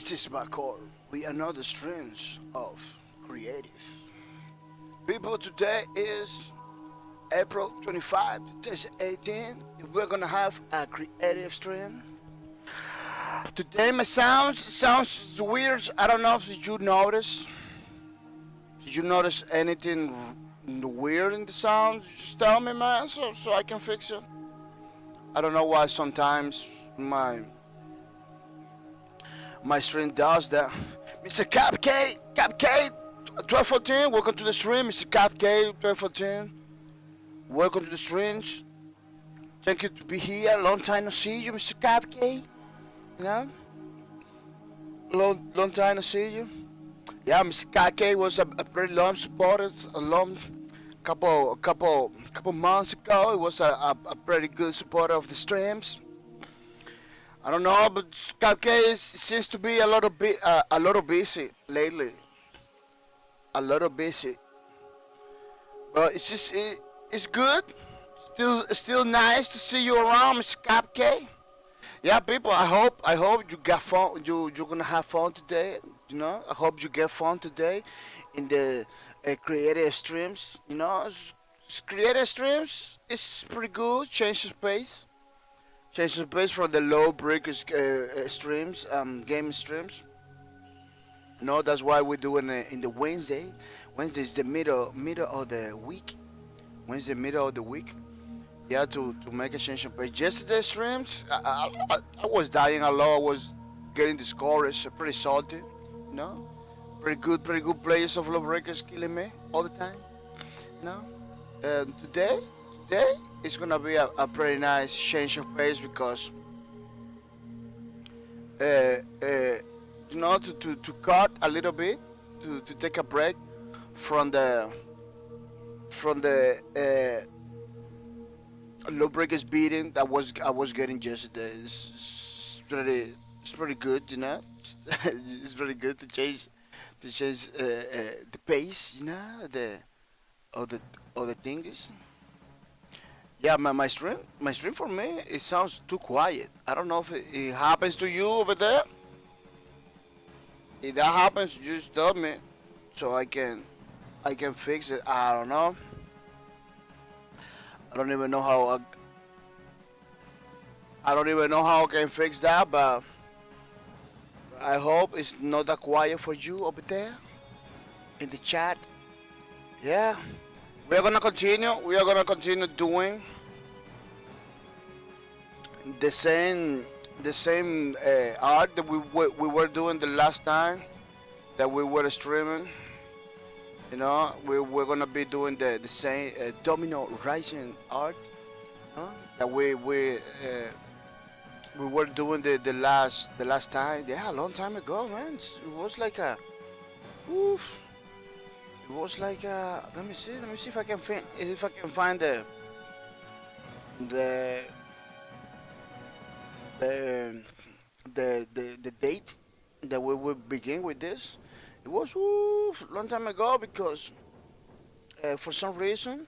This is my core. We are not the strings of creative. People, today is April 25, 2018. We're gonna have a creative stream. Today my sounds weird. I don't know if you notice. Did you notice anything weird in the sounds? Just tell me, man, so I can fix it. I don't know why sometimes my stream does that. Mr. Cap 1214, welcome to the stream. Mr. Cap 1214, welcome to the streams. Thank you to be here. Long time no see you, Mr. Cap. You know, long time no see you. Yeah, Mr. Cap was a pretty long supporter. A long couple months ago, he was a pretty good supporter of the streams. I don't know, but Capke seems to be a little busy lately. A little busy, but it's good. Still nice to see you around, Mr. Capke. Yeah, people. I hope you got fun. You're gonna have fun today. You know, I hope you get fun today in the creative streams. You know, creative streams is pretty good. Change the pace. Change the pace from the low breakers streams, game streams. No, that's why we're doing it in the Wednesday. Wednesday is the middle of the week. Wednesday, middle of the week. Yeah, to make a change of pace. Yesterday streams, I was dying a lot. I was getting discouraged, pretty salty. You know, pretty good players of low breakers killing me all the time. You know, today it's gonna be a pretty nice change of pace because you know, to cut a little bit, to take a break from the low breakers beating that I was getting yesterday. It's pretty good, you know. It's very good to change the pace, you know, the things. Yeah, my stream for me, it sounds too quiet. I don't know if it happens to you over there. If that happens, just tell me, so I can fix it. I don't know. I don't even know how I can fix that, but I hope it's not that quiet for you over there in the chat. Yeah, we are gonna continue doing the same art that we were doing the last time that we were streaming. You know, we're gonna be doing the same domino rising art, that we were doing the last time. Yeah, a long time ago, man. It was like a, oof. It was like a. Let me see if I can find the date that we will begin with this. It was a long time ago because for some reason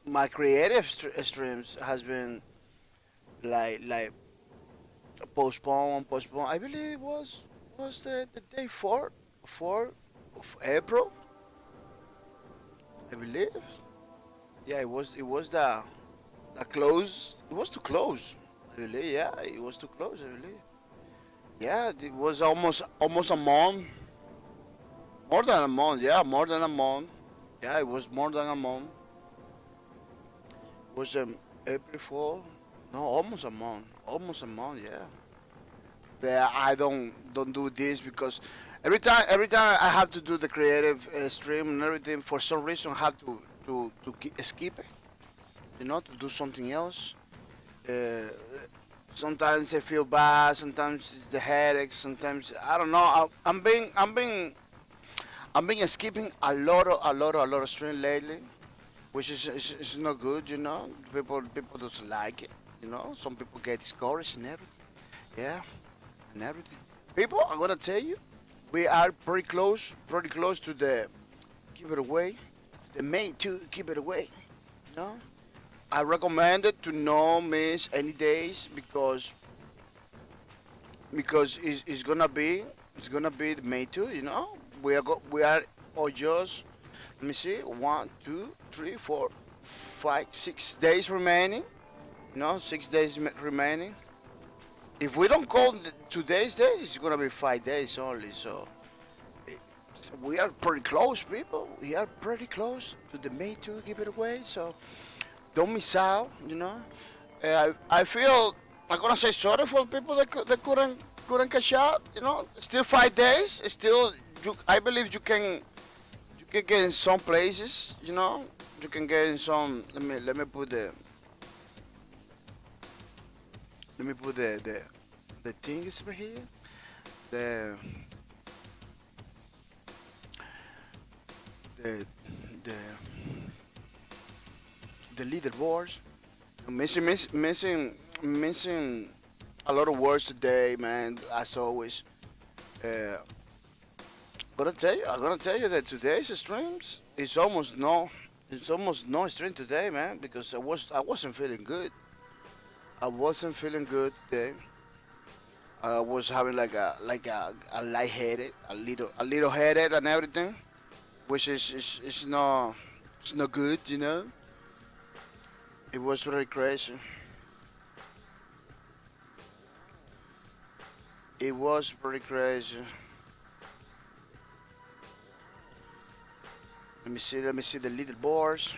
my creative streams has been like postponed. I believe it was the day 4 of April. I believe. Yeah, it was the close. It was too close. I believe. Yeah, it was too close. I believe. Yeah, it was almost a month. More than a month. Yeah, more than a month. Yeah, it was more than a month. It was April 4. No, almost a month. Almost a month. Yeah. But I don't do this because every time I have to do the creative stream and everything, for some reason I have to skip it. You know, to do something else. Sometimes I feel bad. Sometimes it's the headaches. Sometimes I don't know. I'm being skipping a lot of stream lately, which is not good. You know, people don't like it. You know, some people get discouraged and everything. Yeah, and everything. People, I'm gonna tell you, we are pretty close to the give it away, the main to give it away. You know, I recommend it to not miss any days because it's gonna be the May 2. You know, we are or just let me see, 6 days remaining. You know, 6 days remaining. If we don't call today's day, it's gonna be 5 days only. So we are pretty close, people. We are pretty close to the May 2 giveaway. So don't miss out. You know, I feel I'm gonna say sorry for people that couldn't catch out. You know, still 5 days. Still, I believe you can get in some places. You know, you can get in some. Let me put the thing is over here. The the the the leaderboards. Missing a lot of words today, man. As always, uh, I'm gonna tell you that today's streams is it's almost no stream today, man, because I wasn't feeling good. I wasn't feeling good today. I was having a lightheaded, a little headed and everything, which is not it's not good, you know. It was very crazy. It was pretty crazy. Let me see the leaderboards.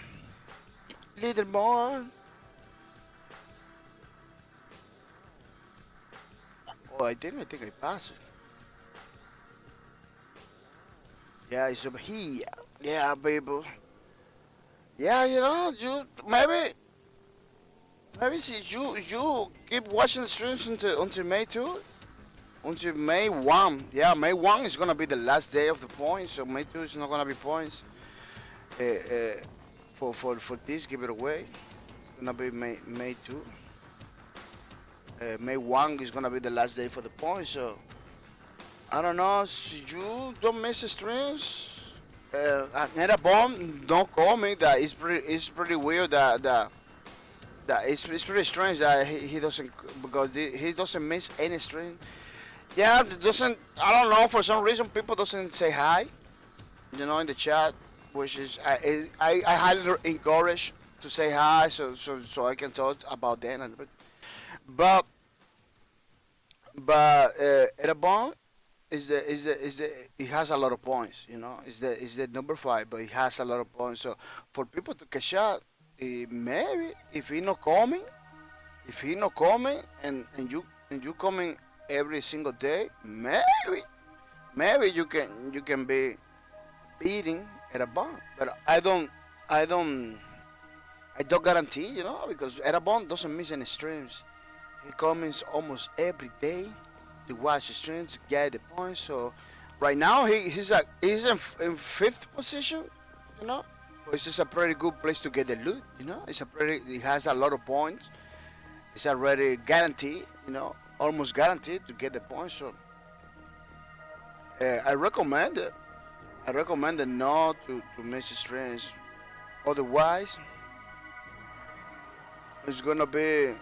Leaderboard. Oh, I think I passed it. Yeah, it's over here. Yeah, people. Yeah, you know, maybe since you keep watching the streams until May 2, until May 1. Yeah, May 1 is gonna be the last day of the points, so May 2 is not gonna be points. For this giveaway, it's gonna be May 2. May 1 is gonna be the last day for the points, so I don't know. So you don't miss the streams. And a bomb don't call me. That it's pretty weird that it's pretty strange that he doesn't because he doesn't miss any stream. Yeah, it doesn't. I don't know, for some reason people doesn't say hi. You know, in the chat, which is I highly encourage to say hi so I can talk about that. But Erabon is the it has a lot of points. You know, is the number 5, but it has a lot of points. So for people to catch up, maybe if he not coming and you coming every single day, maybe you can be beating Erabon. But I don't guarantee, you know, because Erabon doesn't miss any streams. He comes almost every day to watch the streams, get the points. So right now he's in 5th position, you know. It's just a pretty good place to get the loot, you know. It has a lot of points. It's already guaranteed, you know, almost guaranteed to get the points. So I recommend it. I recommend it not to miss the streams. Otherwise, it's gonna be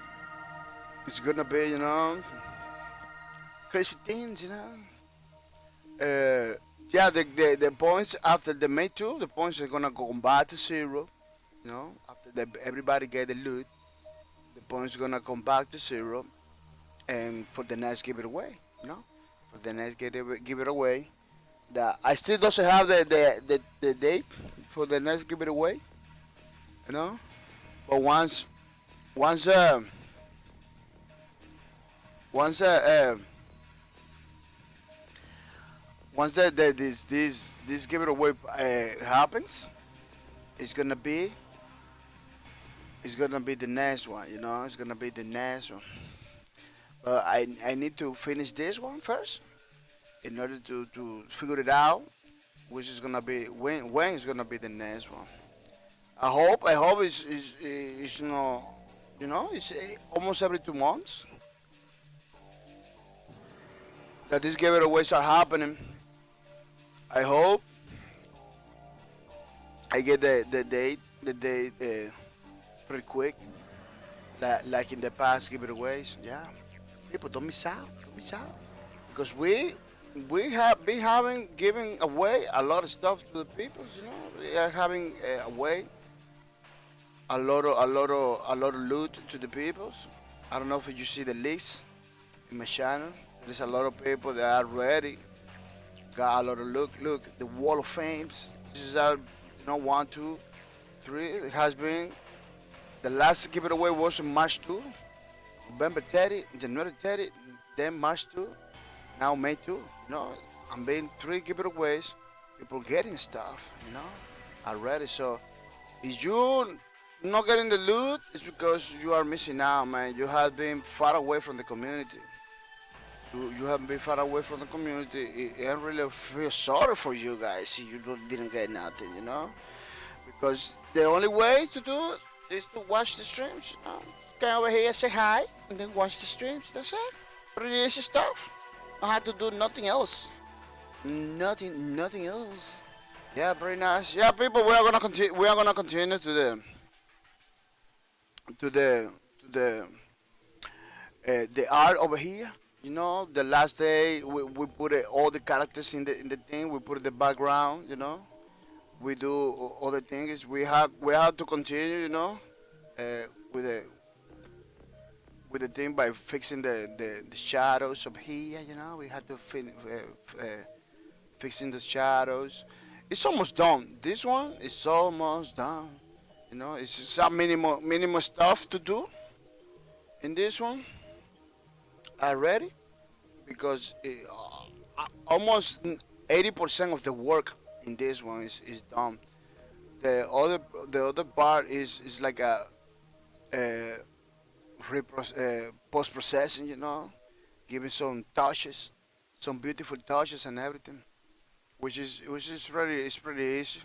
you know, crazy things, you know. Yeah, the points after the May 2, the points are gonna go back to 0. You know, after everybody get the loot, the points are gonna come back to 0, and for the next give it away, you know, for the next give it away. That I still doesn't have the date for the next give it away, you know. But once uh, once once this giveaway happens, it's gonna be the next one. You know, it's gonna be the next one. But I need to finish this one first in order to figure it out, which is gonna be when is gonna be the next one. I hope it's you know, it's almost every 2 months that these giveaways are happening. I hope I get the date pretty quick, like in the past giveaways. Yeah, people don't miss out, don't miss out, because we have been having giving away a lot of stuff to the people. You know, we are having away a lot of loot to the peoples. I don't know if you see the list in my channel. There's a lot of people that are ready. Got a lot of look the wall of fames. This is our, 1, 2, 3. It has been the last giveaway was in March 2, November 30, January 30, then March 2, now May 2. I'm being 3 giveaways. People getting stuff. Already. So if you not getting the loot, it's because you are missing out, man. You have been far away from the community. You have been far away from the community. I really feel sorry for you guys if you didn't get nothing. Because the only way to do it is to watch the streams. Come over here, say hi, and then watch the streams. That's it. Pretty easy stuff. I had to do nothing else. Nothing else. Yeah, very nice. Yeah, people, we are gonna continue. We are gonna continue to the art over here. The last day we put all the characters in the thing. We put the background. We do other things. We have to continue. With the thing by fixing the shadows up here. We had to fixing the shadows. It's almost done. This one is almost done. It's some minimal stuff to do in this one already, because almost 80% of the work in this one is done. The other part is like a post processing, giving some touches, some beautiful touches and everything, which is pretty easy,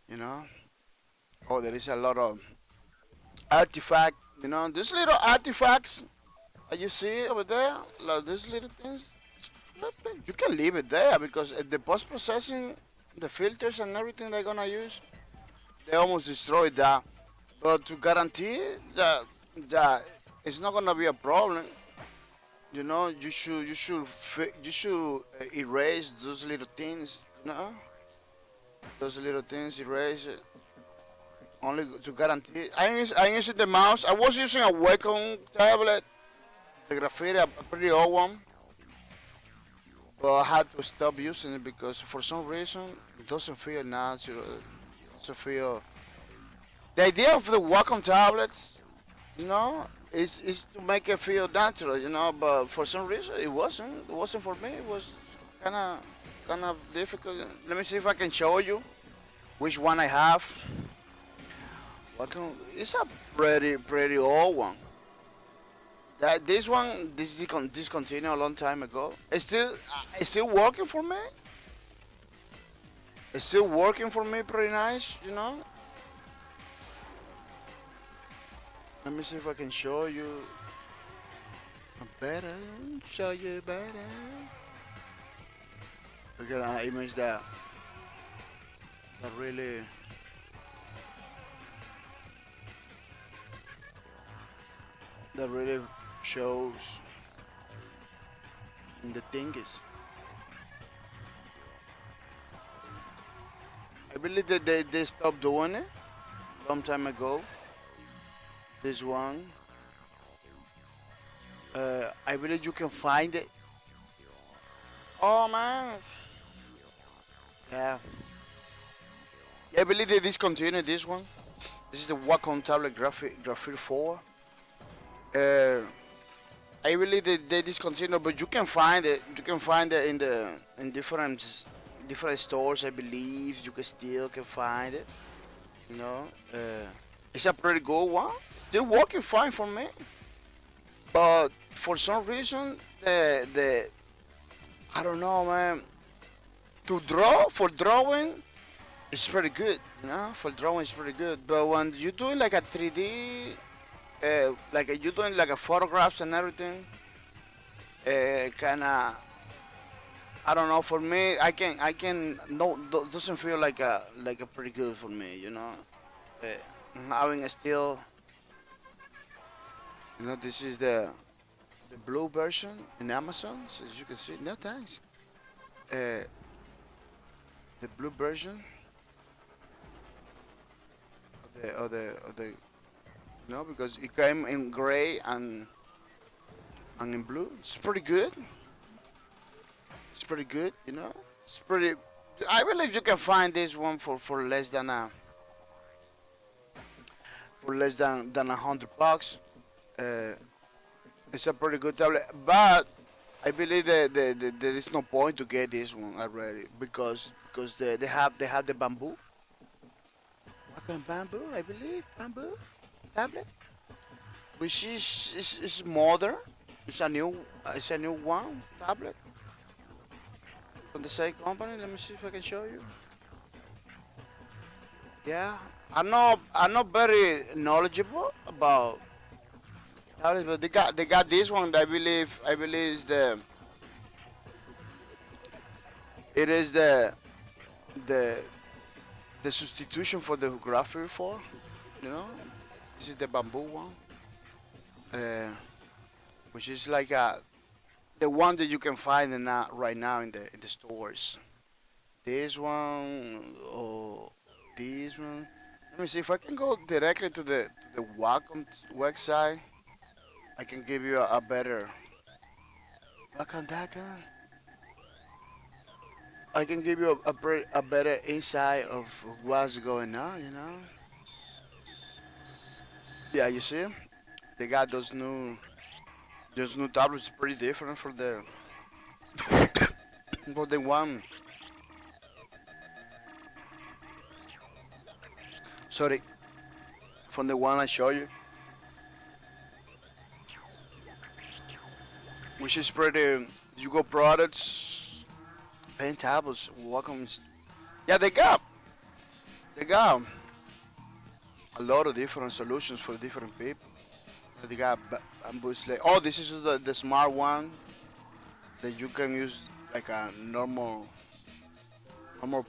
you know. Oh, there is a lot of artifact, these little artifacts that you see over there, like these little things. You can leave it there because the post processing, the filters and everything they're gonna use, they almost destroyed that. But to guarantee that it's not gonna be a problem, you should erase those little things, those little things, erase it. Only to guarantee. I using the mouse. I was using a Wacom tablet, the graffiti, a pretty old one, but I had to stop using it because for some reason it doesn't feel natural. It doesn't feel. The idea of the Wacom tablets, is to make it feel natural, But for some reason it wasn't. It wasn't for me. It was kind of difficult. Let me see if I can show you which one I have. It's a pretty old one. This one discontinued a long time ago. It's still working for me. It's still working for me pretty nice, Let me see if I can show you better. Show you better. Look at an image that really. That really shows the thing is. I believe that they stopped doing it long time ago. This one. I believe you can find it. Oh man. Yeah. I believe they discontinued this one. This is the Wacom tablet Graphite 4. I believe they discontinued, but you can find it. You can find it in different stores. I believe you can find it. It's a pretty good one. Still working fine for me. But for some reason, the I don't know, man. For drawing, it's pretty good. For drawing, it's pretty good. But when you're doing like a 3D. Like you doing like a photographs and everything, kinda. I don't know. For me, I can no doesn't feel like a pretty good for me. having a still, this is the blue version in Amazon, so as you can see. No thanks. Uh, the blue version of the because it came in gray and in blue. It's pretty good. It's pretty good. It's pretty. I believe you can find this one for less than than $100. Uh, it's a pretty good tablet, but I believe that there is no point to get this one already because they have the bamboo. What kind of bamboo? I believe bamboo tablet, which is modern. It's a new one tablet from the same company. Let me see if I can show you. Yeah, I'm not very knowledgeable about tablets, but they got this one that I believe is the the substitution for the graphic for. You know, this is the bamboo one, uh, which is like the one that you can find right now in the stores. This one or this one. Let me see if I can go directly to the Wacom website. I can give you a better. Wacom that gun. I can give you a better insight of what's going on. Yeah, you see, they got those new tablets pretty different from the for the one. Sorry, from the one I show you, which is pretty. You go products, pen tablets, welcome. Yeah, they got a lot of different solutions for different people. They got bamboo slate. Oh, this is the smart one that you can use like a normal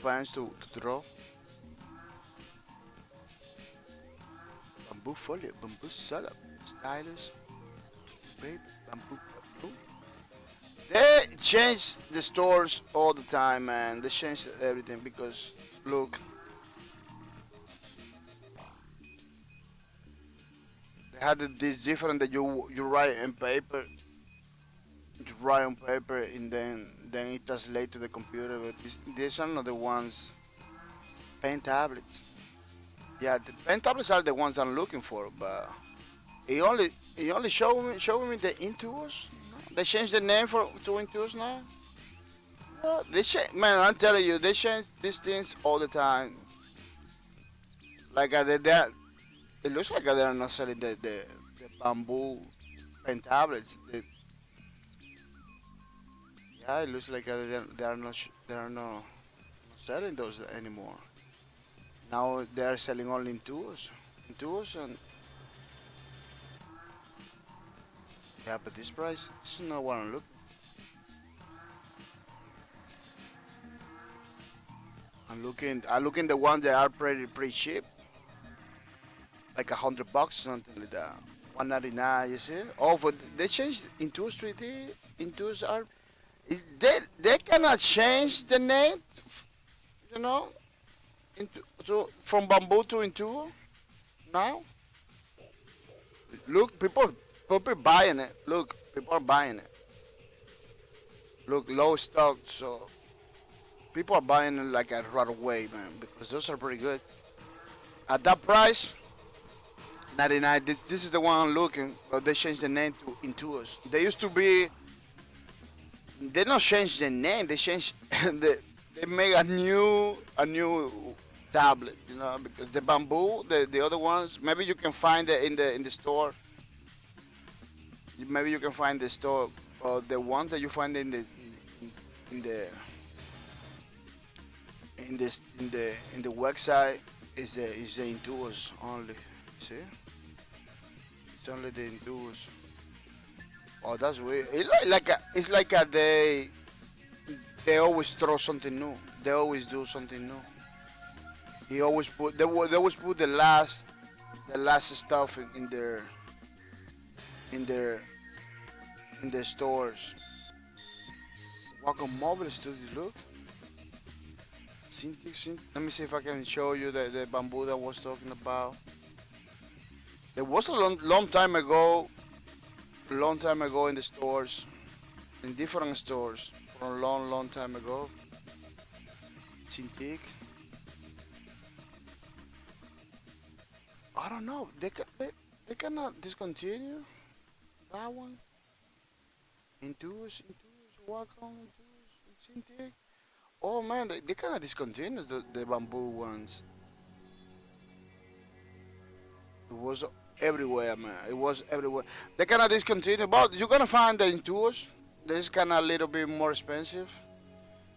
pens to draw. Bamboo folio, bamboo setup, stylus, babe, bamboo. They change the stores all the time, man. They change everything because look, they had this different that you write in paper, you write on paper, and then it translate to the computer. But these are not the ones pen tablets. Yeah, the pen tablets are the ones I'm looking for, but he only showing me the Intuos. They changed the name to Intuos now. They change, man. I'm telling you, they change these things all the time. Like it looks like they're not selling the bamboo pen tablets. Yeah, it looks like they are not selling those anymore. Now they are selling only in tools, and yeah, but this price, this is not what I'm looking. I'm looking the ones that are pretty cheap, like $100, something like that. 199, you see? Oh, but they changed into 3D. Into are they cannot change the name, you know, from bamboo to into now. Look, people buying it. Look, people are buying it. Look, low stock, so people are buying it like a right away, man, because those are pretty good. At that price, 99. This is the one I'm looking, but they changed the name to Intuos. They used to be. They not changed the name. They changed they made a new tablet, because the bamboo, the other ones, maybe you can find it in the store. Maybe you can find the store, or the one that you find in the in the website is the Intuos only. See, it's only the Intuos. Oh, that's weird. It's like they always throw something new. They always do something new. They always put the last the last stuff in their in their stores. Wacom Mobile Studio, look. Let me see if I can show you the bamboo that I was talking about. There was a long time ago in the stores, in different stores, for a long time ago. Cintiq. I don't know. They cannot discontinue that one. Intuos, Wacom, Intuos, Cintiq. Oh man, they cannot discontinue the bamboo ones. It was everywhere, man. It was everywhere. They cannot discontinue, but you're gonna find the Intuos. This kind of a little bit more expensive,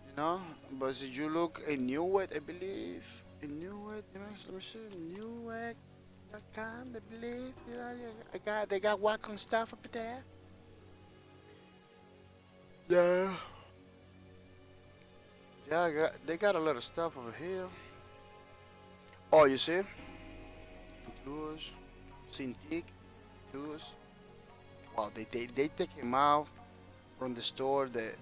you know. But if you look in Newegg, I believe in Newegg, let me see, Newegg.com, I believe. You know, they got Wacom stuff up there. Yeah. Yeah, they got a lot of stuff over here. Oh, you see? Tools, Cintiq, tools. Wow, they take him out from the store. The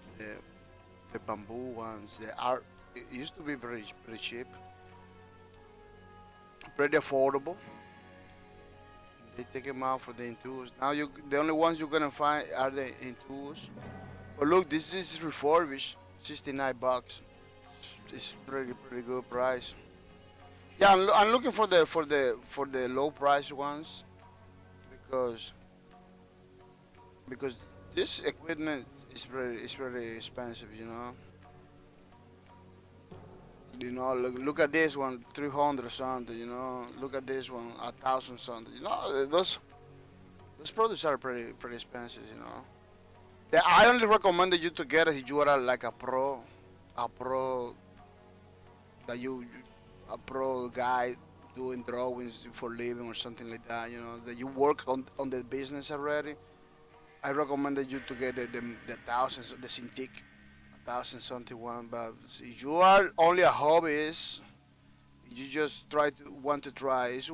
bamboo ones. They are. It used to be pretty cheap, pretty affordable. They take him out for the Intuos. Now the only ones you're gonna find are the Intuos. But look, this is refurbished, $69. It's pretty good price. Yeah, I'm looking for the low price ones because this equipment is very expensive, you know. You know, look at this one, 300 something, you know. Look at this one, 1,000 something. You know, those products are pretty expensive, you know. I only recommend you to get it if you are like a pro that a pro guy doing drawings for living or something like that, you know, that you work on the business already. I recommended you to get the thousands, the Cintiq, 1,000 something one. But if you are only a hobbyist, you just want to try. It's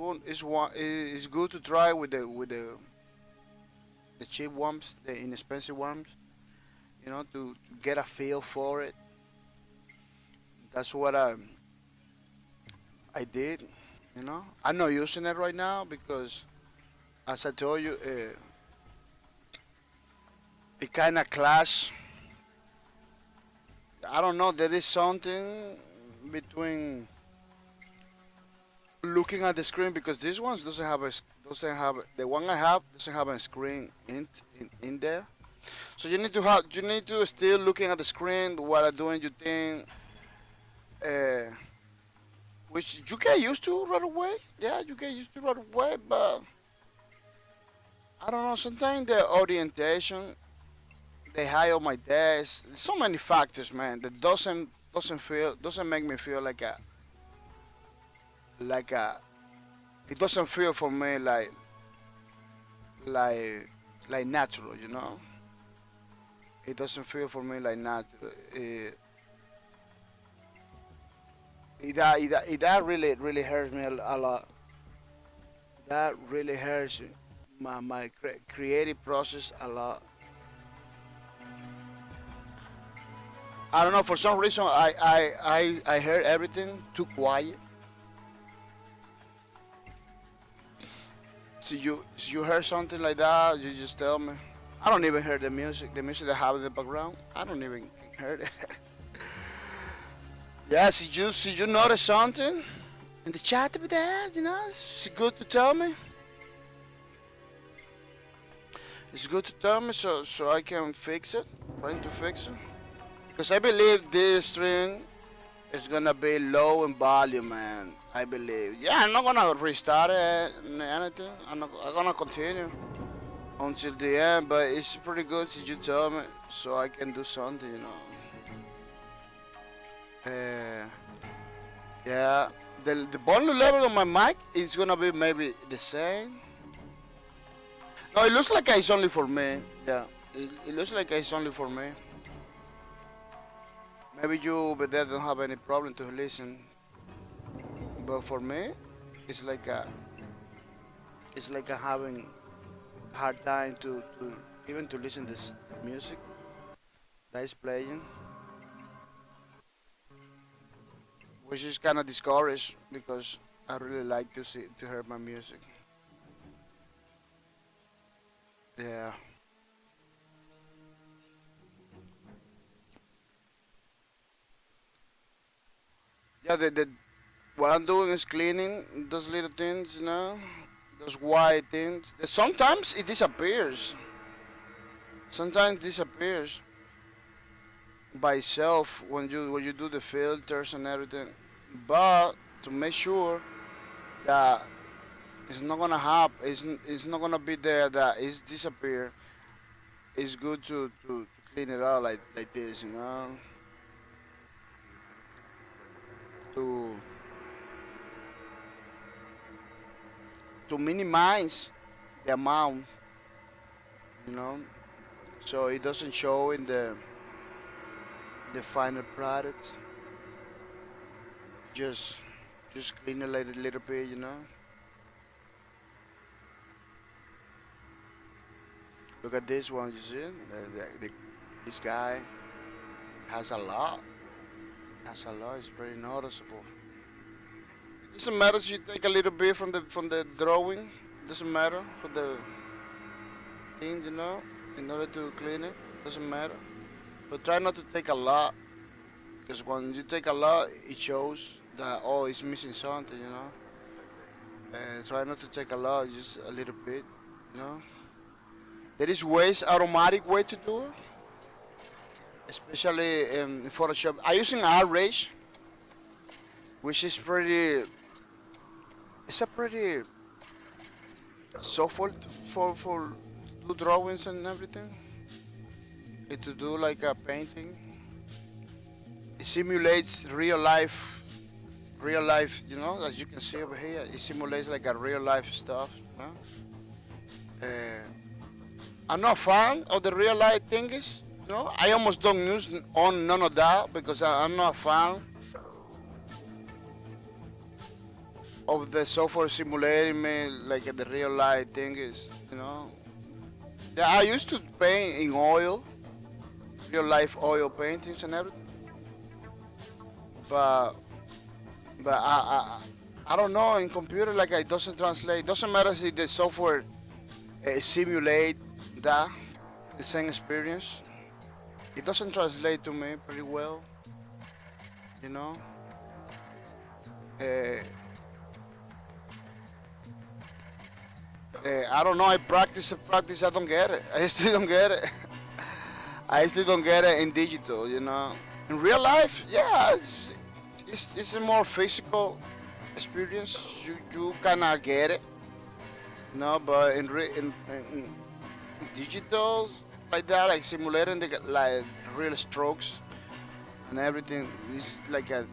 good to try with the cheap ones, the inexpensive ones, you know, to get a feel for it. That's what I did, you know. I'm not using it right now because, as I told you, it kind of clash. I don't know. There is something between looking at the screen because this one doesn't have the one I have doesn't have a screen in there. So you need to still looking at the screen while doing your thing, uh, which you get used to right away. Yeah, you get used to right away, but I don't know. Sometimes the orientation, the height of my desk, so many factors, man, that doesn't make me feel like a it doesn't feel for me like like natural, you know. It doesn't feel for me like natural. That really hurts me a lot. That really hurts my creative process a lot. I don't know. For some reason, I heard everything too quiet. So you heard something like that, you just tell me. I don't even hear the music. The music that have in the background, I don't even hear it. Yeah, see you notice something in the chat over there, you know, it's good to tell me. It's good to tell me so I can fix it. Trying to fix it. Because I believe this stream is gonna be low in volume, man. I believe. Yeah, I'm not gonna restart it anything. I'm gonna continue until the end, but it's pretty good if you tell me so I can do something, you know. Yeah, the volume level on my mic is gonna be maybe the same. No, it looks like it's only for me. Yeah, it looks like it's only for me. Maybe you over there don't have any problem to listen, but for me, it's like It's like I'm having a hard time to even to listen this music that is playing, which is kind of discouraged because I really like to hear my music. Yeah. Yeah, what I'm doing is cleaning those little things, those white things. Sometimes it disappears. Sometimes it disappears by itself when you do the filters and everything. But to make sure that it's not gonna happen, it's not gonna be there that it's disappear. It's good to clean it out like this, to to minimize the amount, you know, so it doesn't show in the final products. Just just clean it a little bit. Look at this one, you see? This guy has a lot. Has a lot. It's pretty noticeable. It doesn't matter if you take a little bit from the drawing. It doesn't matter for the thing, in order to clean it. Doesn't matter. But try not to take a lot, because when you take a lot, it shows that, oh, it's missing something. And try not to take a lot, just a little bit, you know. There is ways, automatic way to do it, especially in Photoshop. I'm using Rage, which is it's a pretty software for do drawings and everything. To do like a painting. It simulates real life, as you can see over here. It simulates like a real life stuff. Uh, I'm not a fan of the real life things. I almost don't use on none of that because I'm not a fan of the software simulating me like the real life thing is. Yeah, I used to paint in oil, real life oil paintings and everything, but I don't know, in computer, like, it doesn't translate. Doesn't matter if the software simulate that the same experience. It doesn't translate to me pretty well, you know. Uh, I don't know. I practice and practice. I don't get it. I still don't get it. I still don't get it in digital. In real life, yeah, it's a more physical experience. You kinda get it, but in digital like that, like simulating the like real strokes and everything, is like I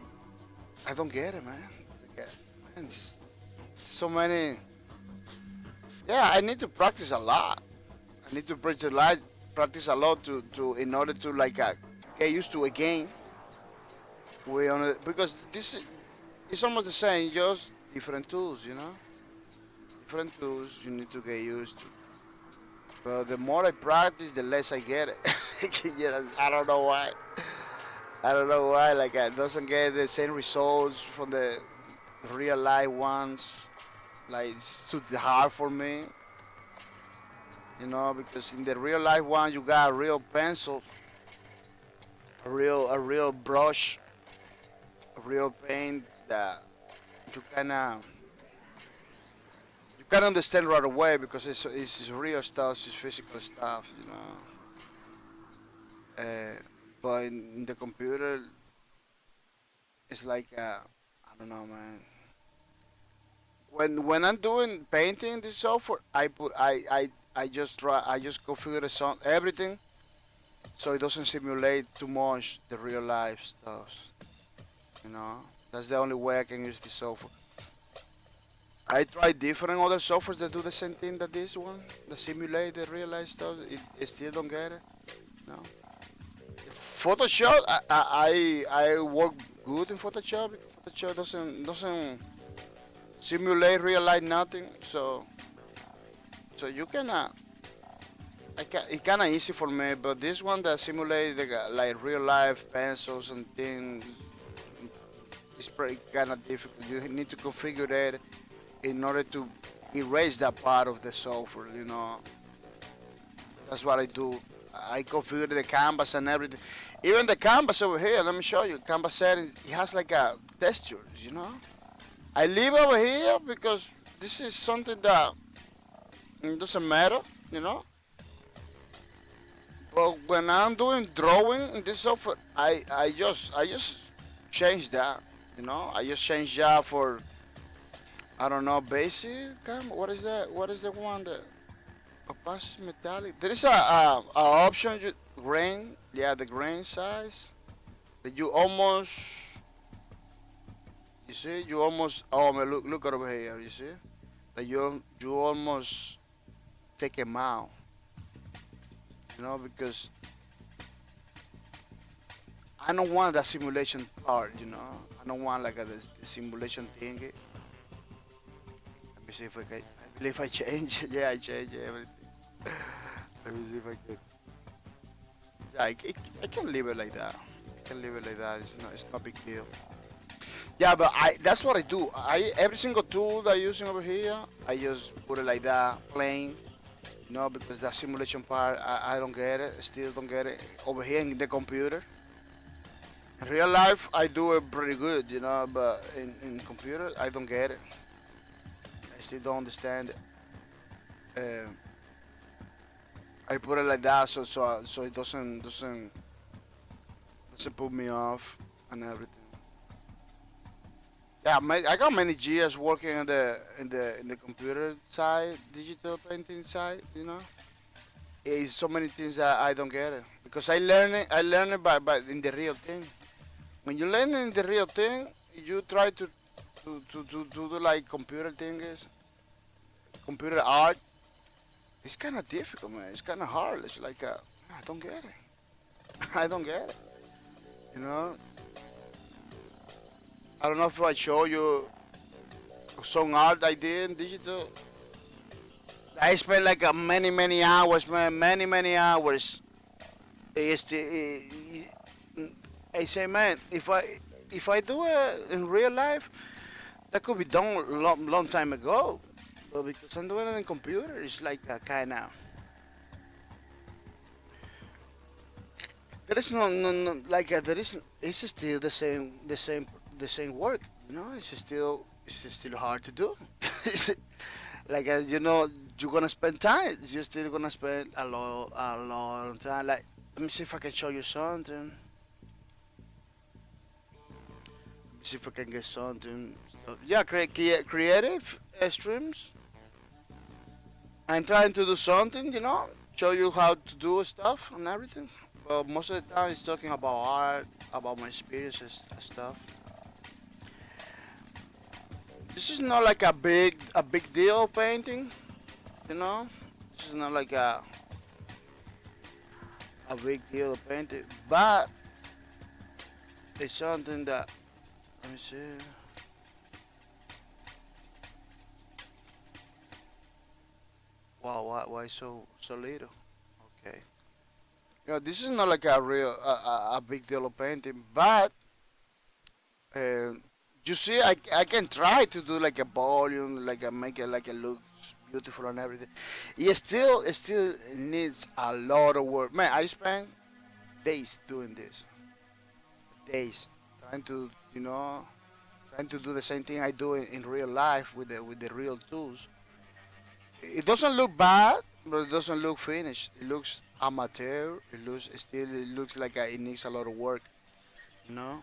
don't get it, man. Man, so many. Yeah, I need to practice a lot. I need to practice a lot to in order to like get used to a game. Because this it's almost the same, just different tools. Different tools you need to get used to. But the more I practice, the less I get it. I don't know why. I don't know why. Like, I doesn't get the same results from the real life ones. Like, it's too hard for me. Because in the real life one, you got a real pencil, a real brush, a real paint that you can understand right away because it's real stuff, it's physical stuff. But in the computer, it's like I don't know, man. When I'm doing painting this software, I just configure everything so it doesn't simulate too much the real life stuff. You know, that's the only way I can use this software. I tried different other softwares that do the same thing that this one, that simulate the real life stuff. It still don't get it. No. Photoshop, I work good in Photoshop. Photoshop doesn't simulate real life nothing. So So you can it's kind of easy for me, but this one that simulate like real life pencils and things is pretty kind of difficult. You need to configure it in order to erase that part of the software. That's what I do. I configure the canvas and everything. Even the canvas over here, let me show you. Canvas settings, it has like a textures. I leave over here because this is something that doesn't matter, you know. But when I'm doing drawing in this software, I just change that, I just change that for, I don't know, basic. What is that? What is the one that opaque metallic? There is a option, grain. Yeah, the grain size that you see, you almost. Oh man, look over here. You see that you almost take them out. Because I don't want that simulation part. I don't want like the simulation thing. Let me see if I can. I believe I change. Yeah, I change everything. Let me see if I can. Yeah, I can leave it like that. I can leave it like that. It's not a big deal. Yeah, but that's what I do. Every single tool that I'm using over here, I just put it like that, plain. Because that simulation part, I don't get it. Still don't get it over here in the computer. In real life, I do it pretty good, but in computer, I don't get it. I still don't understand it. I put it like that so it doesn't put me off and everything. Yeah, I got many years working in the computer side, digital painting side. It's so many things that I don't get it because I learn it by in the real thing. When you learn in the real thing, you try to do like computer things, computer art. It's kind of difficult, man. It's kind of hard. It's like I don't get it. I don't get it. You know. I don't know if I show you some art I did in digital. I spent like many hours, man, many hours. I say, man, if I do it in real life, that could be done long time ago. But because I'm doing it in computer, it's like a kind of. There is no like there is. It's still the same work. It's still hard to do. Like you're gonna spend time. You're still gonna spend a long time. Like let me see if I can show you something. Let me see if I can get something. Yeah, creative streams. I'm trying to do something. Show you how to do stuff and everything. But most of the time, it's talking about art, about my experiences and stuff. This is not like a big deal painting, you know. This is not like a big deal painting, but it's something that let me see. Wow, why so little? Okay. This is not like a real a big deal of painting, but uh, you see, I can try to do like a volume, like a make it like it looks beautiful and everything. It still needs a lot of work. Man, I spent days doing this, days trying to trying to do the same thing I do in real life with the real tools. It doesn't look bad, but it doesn't look finished. It looks amateur. It looks like it needs a lot of work. You know.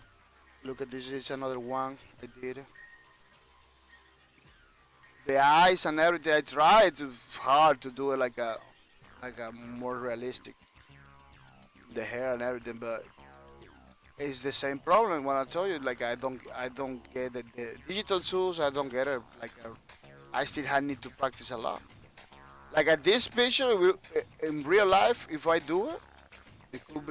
Look at this. Is another one I did. The eyes and everything. I tried hard to do it like a more realistic. The hair and everything, but it's the same problem. When I told you, like I don't get the digital tools. I don't get it. I still need to practice a lot. Like at this picture, in real life, if I do it, it could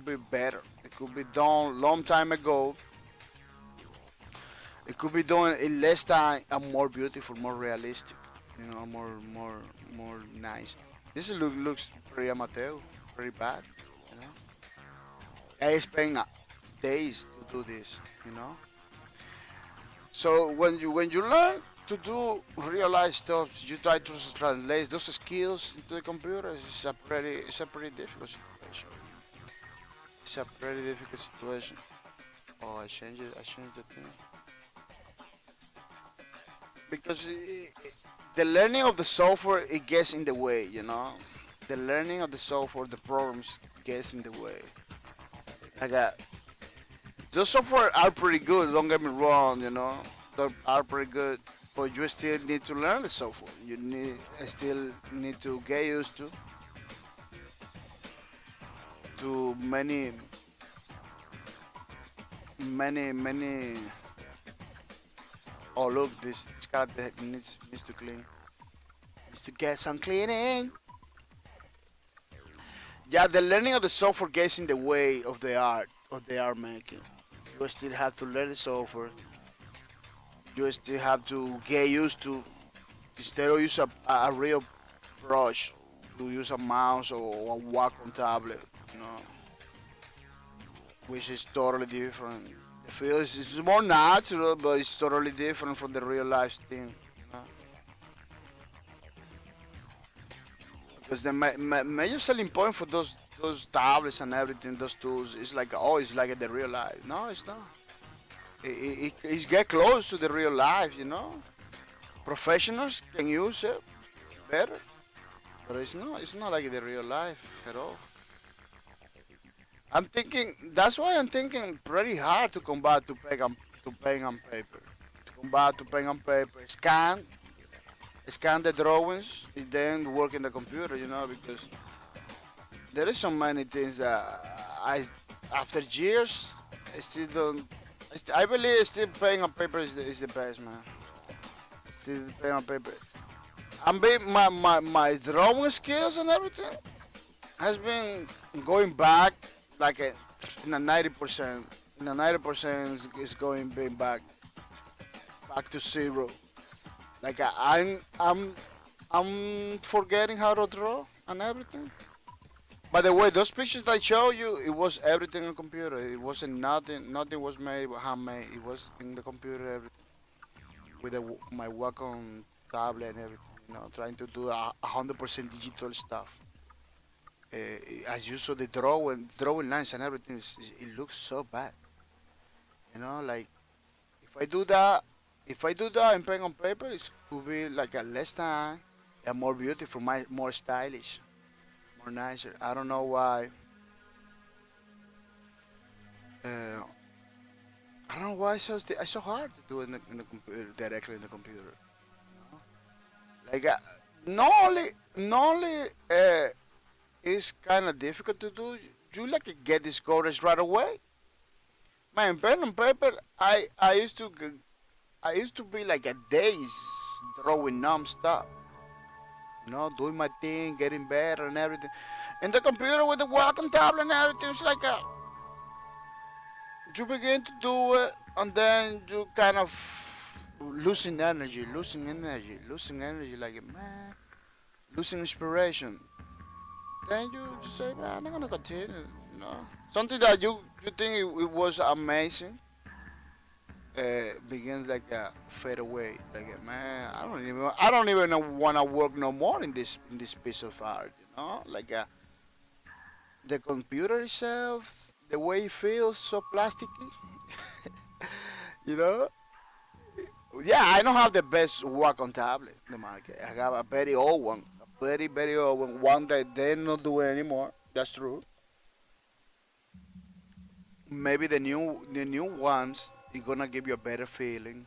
be better. It could be done long time ago. It could be done in less time and more beautiful, more realistic. you know, more nice. This looks pretty amateur, pretty bad, you know. I spent days to do this, you know. So when you learn to do real life stuff, you try to translate those skills into the computer. It's a pretty difficult situation. It's a pretty difficult situation. Oh, I changed the thing because the learning of the software it gets in the way, you know. The learning of the software, the programs gets in the way. Like those software are pretty good. Don't get me wrong, you know, they are pretty good. But you still need to learn the software. Still need to get used to many. Oh look, this card that needs to clean. Needs to get some cleaning. Yeah, the learning of the software gets in the way of the art making. You still have to learn the software. You still have to get used to instead of use a real brush to use a mouse or a Wacom tablet, you know, which is totally different. The feel is more natural, but it's totally different from the real life thing. You know? Because the major selling point for those tablets and everything, those tools, is like oh, it's like the real life. No, it's not. It get close to the real life, you know. Professionals can use it better, but it's not like the real life at all. I'm thinking that's why I'm thinking pretty hard to combat to pen and paper. To combat to pen and paper. Scan the drawings, and then work in the computer, you know, because there is so many things that I after years I still don't. I believe still pen and paper is the best, man. Still pen and paper. My drawing skills and everything has been going back like in a 90%. In a 90% is going being back to zero. Like I'm forgetting how to draw and everything. By the way, those pictures I show you, it was everything on computer. It wasn't nothing. Nothing was made handmade. It was in the computer everything with my Wacom tablet and everything. You know, trying to do 100% digital stuff. As you saw the drawing lines and everything, it looks so bad. You know, like if I do that, if I do that in pen on paper, it could be like a less time and more beautiful, more stylish, more nicer. I don't know why. Uh, I don't know why it's so hard to do it in the computer directly in the computer. You know? Like not only it's kind of difficult to do. You like get discouraged right away. Man, pen and paper. I used to be like a days drawing non-stop. You know, doing my thing, getting better and everything. And the computer with the welcome tablet and everything, it's like you begin to do it, and then you kind of losing energy, like man, losing inspiration. Then you just say, man, I'm not gonna continue. You know, something that you think it was amazing begins like a fade away. Like man, I don't even want to work no more in this piece of art. You know, like the computer itself, the way it feels so plasticky. You know, yeah, I don't have the best Wacom tablet in the market. I have a very old one, a very old one that they're not doing anymore. That's true. Maybe the new ones is gonna give you a better feeling,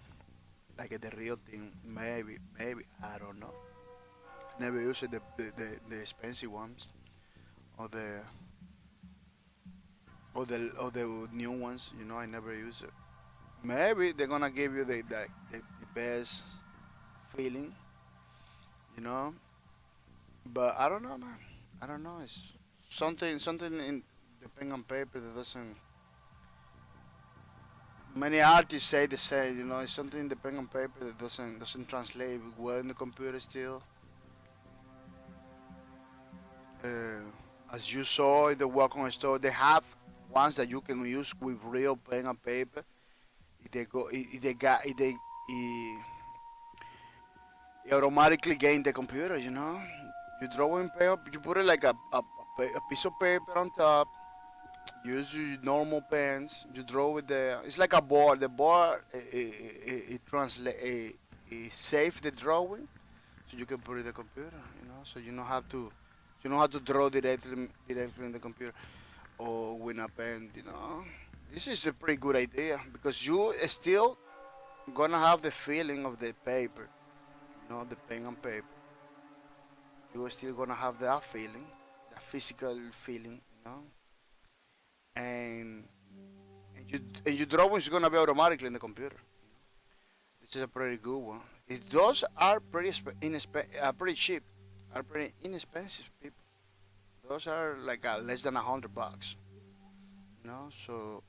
like the real thing. Maybe I don't know. Never use it, the expensive ones or the new ones. You know, I never use it. Maybe they're gonna give you the best feeling. You know, but I don't know, man. I don't know. It's something in the pen and paper that doesn't Many artists say the same. You know, it's something in the pen and paper that doesn't translate well in the computer still. Uh, as you saw in the Wacom store, they have ones that you can use with real pen and paper. If they go, if they got, if they, it automatically gain the computer. You know, you draw in paper, you put it like a piece of paper on top. Use your normal pens. You draw with the. It's like a board. The board it translate it save the drawing, so you can put it in the computer. You know, so you don't have to draw directly in the computer or with a pen. You know, this is a pretty good idea because you still gonna have the feeling of the paper. You know, the pen and paper. You are still gonna have that feeling, that physical feeling. You know, and and your drawings is gonna be automatically in the computer. This is a pretty good one. Those are pretty cheap, are pretty inexpensive, people. Those are like less than $100. You know, so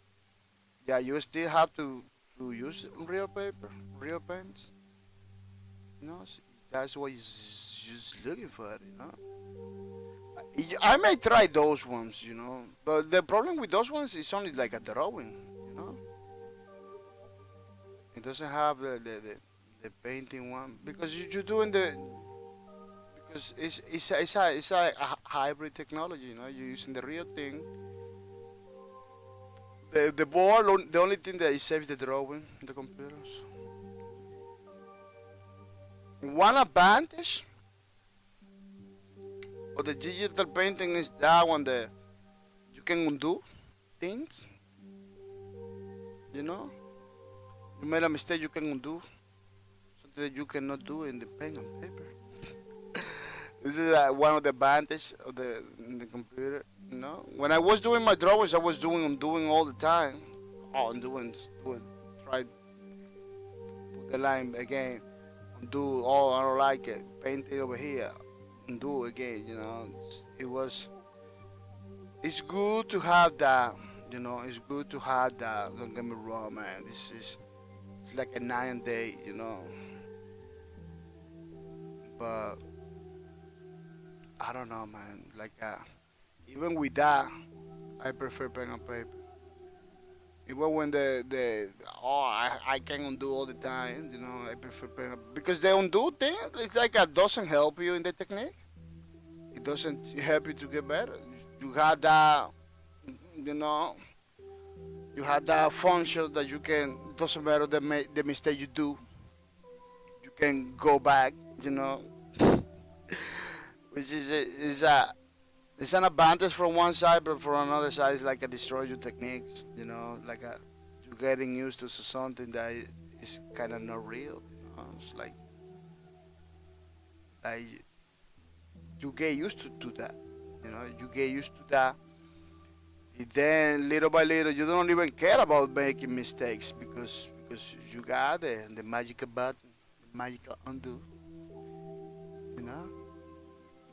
yeah, you still have to use real paper, real pens. You know, that's what you're just looking for. You know, I may try those ones. You know, but the problem with those ones is only like a drawing. You know, it doesn't have the painting one because you're doing the because it's a hybrid technology. You know, you're using the real thing. The board, the only thing that it saves the drawing in the computers. One advantage of the digital painting is that one that you can undo things. You know, you made a mistake, you can undo something that you cannot do in the pen and paper. This is one of the advantages of the computer. You know, when I was doing my drawings, I was doing undoing all the time. Oh, doing, try put the line again, undo. Oh, I don't like it. Paint it over here, undo again. You know, it was. It's good to have that. You know, it's good to have that. Don't get me wrong, man. This is it's like a 9 day. You know, but I don't know, man. Like even with that, I prefer pen and paper. Even when the oh I can undo all the time, you know, I prefer pen because the undo thing it's like it doesn't help you in the technique. It doesn't help you to get better. You had that, you know, you had that function that you can doesn't matter the mistake you do, you can go back, you know, which is a it's an advantage from one side, but from another side, it's like a destroy your techniques. You know, like you're getting used to something that is kind of not real. You know? It's like you get used to that. You know, you get used to that. And then little by little, you don't even care about making mistakes because you got the magical button, the magical undo. You know.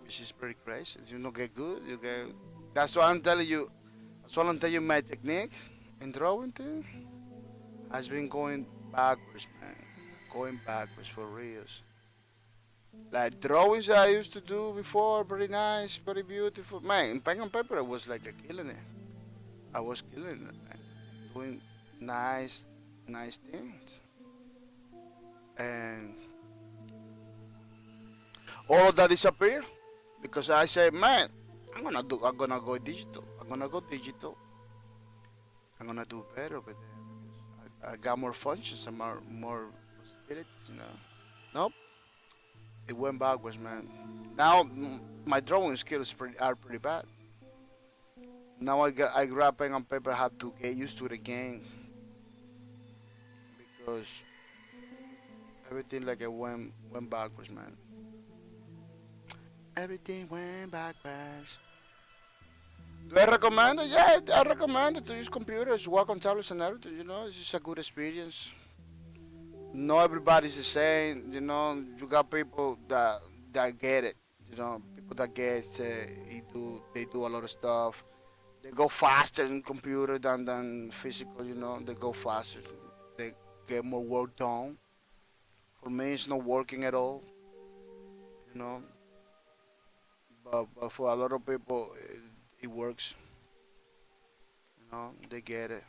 Which is pretty crazy. You don't get good. You get. That's why I'm telling you. That's why I'm telling you. My technique in drawing thing has been going backwards, man. Going backwards for reals. Like drawings I used to do before, pretty nice, very beautiful. Man, in pen and paper, I was like a killing it. I was killing it, man. Doing nice, nice things, and all of that disappeared. Because I said, man, I'm gonna go digital. I'm gonna go digital. I'm gonna do better with it. I got more functions and more possibilities, you know. Nope, it went backwards, man. Now my drawing skills are pretty bad. Now I grab pen and paper. I have to get used to it again because everything like it went backwards, man. Everything went backwards. Do I recommend it? Yeah, I recommend it to use computers, work on tablets and everything. You know, it's just a good experience. Not everybody's the same. You know, you got people that get it. You know, people that get they do a lot of stuff. They go faster in computer than physical. You know, they go faster. get more work done. For me, it's not working at all, you know. But for a lot of people, it works. You know, they get it.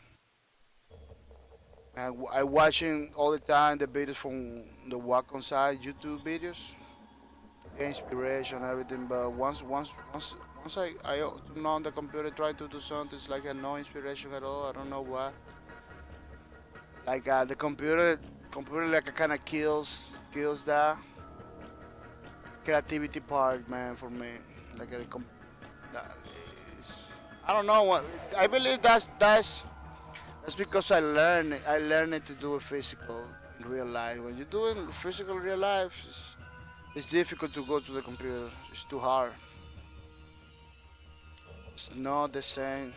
And I watching all the time the videos from the Wacom side, YouTube videos, get inspiration, everything. But once I turn on the computer, try to do something, it's like no inspiration at all. I don't know why. Like the computer like kind of kills that creativity part, man, for me. Like that is, I don't know what I believe that's because I learned it to do it physical in real life. When you're doing physical in real life, it's difficult to go to the computer. It's too hard. It's not the same.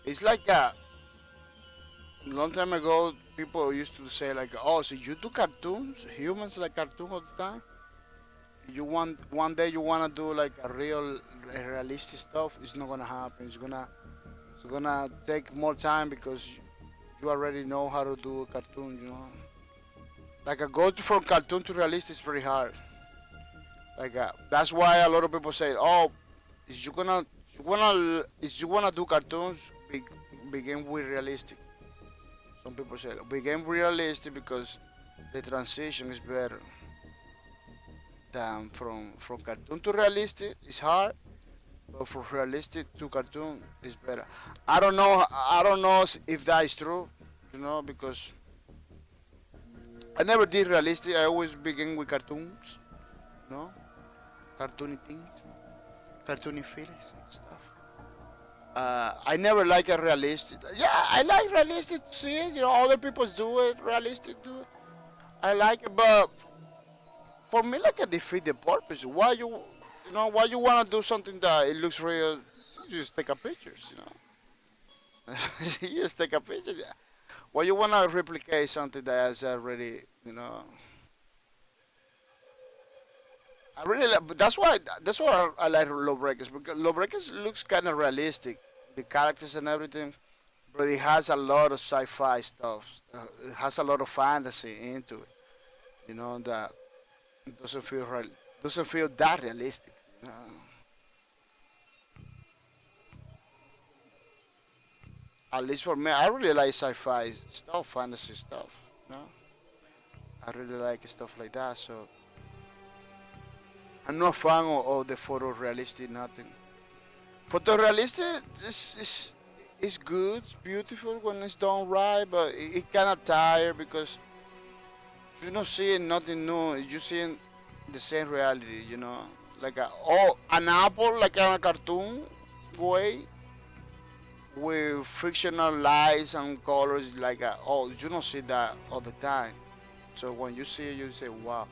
It's like a long time ago. People used to say like, "Oh, so you do cartoons? Humans like cartoon all the time? You want one day you wanna do like a real realistic stuff? It's not gonna happen. It's gonna take more time because you already know how to do a cartoon. You know, like a go from cartoon to realistic is pretty hard. Like that's why a lot of people say, "Oh, is you wanna do cartoons? Begin with realistic." Some people say begin realistic because the transition is better than from cartoon to realistic. It's hard, but from realistic to cartoon is better. I don't know if that is true, you know, because I never did realistic. I always begin with cartoons, you know, cartoony things, cartoony feelings and stuff. I never like a realistic. Yeah, I like realistic to see it. You know, other people do it. Realistic do it. I like it, but for me, like, it defeat the purpose. Why you wanna do something that it looks real? You just take a pictures. You know, you just take a picture. Yeah. Why you wanna replicate something that has already? You know, I really. But that's why I like Lawbreakers because Lawbreakers looks kind of realistic, the characters and everything, but it has a lot of sci-fi stuff. It has a lot of fantasy into it. You know that it doesn't feel that realistic. You know? At least for me, I really like sci-fi stuff, fantasy stuff. You know? I really like stuff like that. So I'm not a fan of the photorealistic nothing. Photorealistic is good, it's beautiful when it's done right, but it kind of tired because you're not seeing nothing new. You're seeing the same reality, you know, like an apple, like a cartoon way with fictional lights and colors, like you don't see that all the time. So when you see it, you say, wow.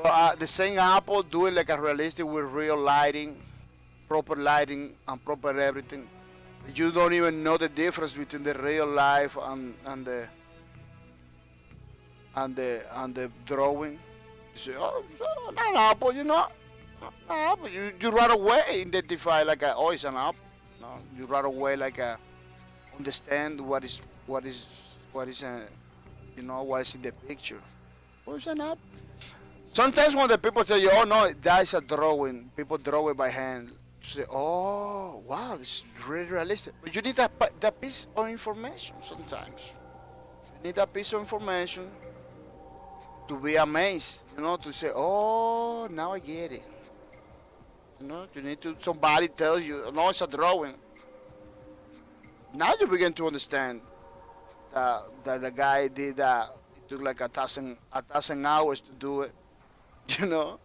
But the same apple do it like a realistic with real lighting and proper everything. You don't even know the difference between the real life and the drawing. You say, oh, so, not an apple, you know, not an apple. You right away identify like it's an apple. No, you right away like understand what is what is in the picture. Oh, it's an apple. Sometimes when the people tell you, oh no, that's a drawing, people draw it by hand. You say, oh wow, this is really realistic. But you need that piece of information sometimes. You need that piece of information to be amazed, to say, oh, now I get it. You need to somebody tells you, no, it's a drawing. Now you begin to understand that the guy did that. It took like a thousand hours to do it. You know,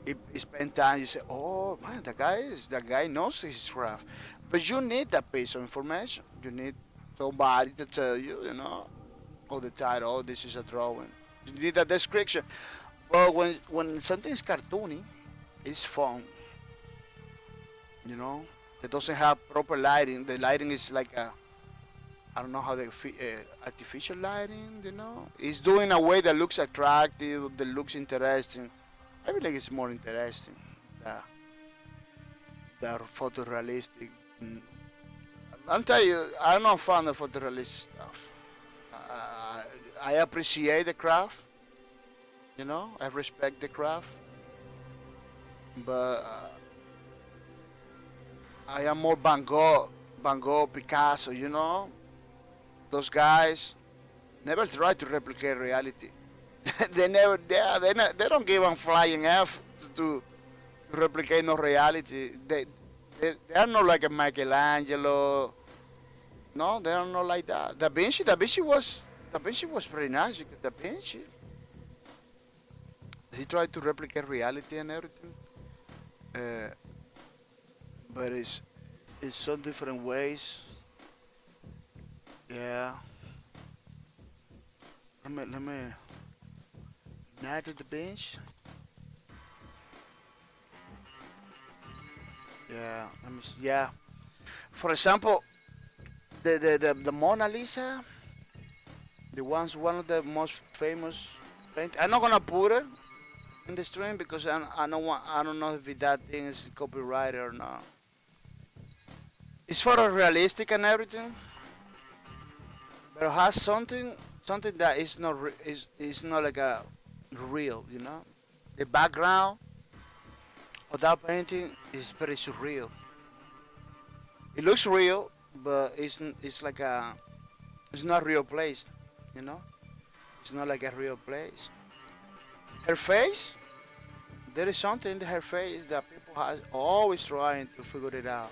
he spent time. You say, oh man, the guy knows his craft. But you need that piece of information. You need somebody to tell you, all the title. Oh, this is a drawing. You need a description. But when something is cartoony, it's fun. You know, it doesn't have proper lighting. The lighting is like I don't know how they artificial lighting. It's doing a way that looks attractive, that looks interesting. I feel like it's more interesting. The photorealistic. I'll tell you, I'm not fond of photorealistic stuff. Uh, I appreciate the craft, you know. I respect the craft, but I am more Van Gogh, Picasso, you know. Those guys never try to replicate reality. They never, they don't give a flying F to replicate no reality. They are not like a Michelangelo. No, they are not like that. Da Vinci was pretty nice because Da Vinci he tried to replicate reality and everything, uh, but it's so different ways. Yeah, let me Night at the Bench. Yeah, yeah. For example, the Mona Lisa, one of the most famous paint. I'm not gonna put it in the stream because I don't know if that thing is copyrighted or not. It's photorealistic and everything, but it has something that is not like a real, you know. The background of that painting is very surreal. It looks real, but it's like it's not real place, you know. It's not like a real place. Her face, there is something in her face that people has always trying to figure it out,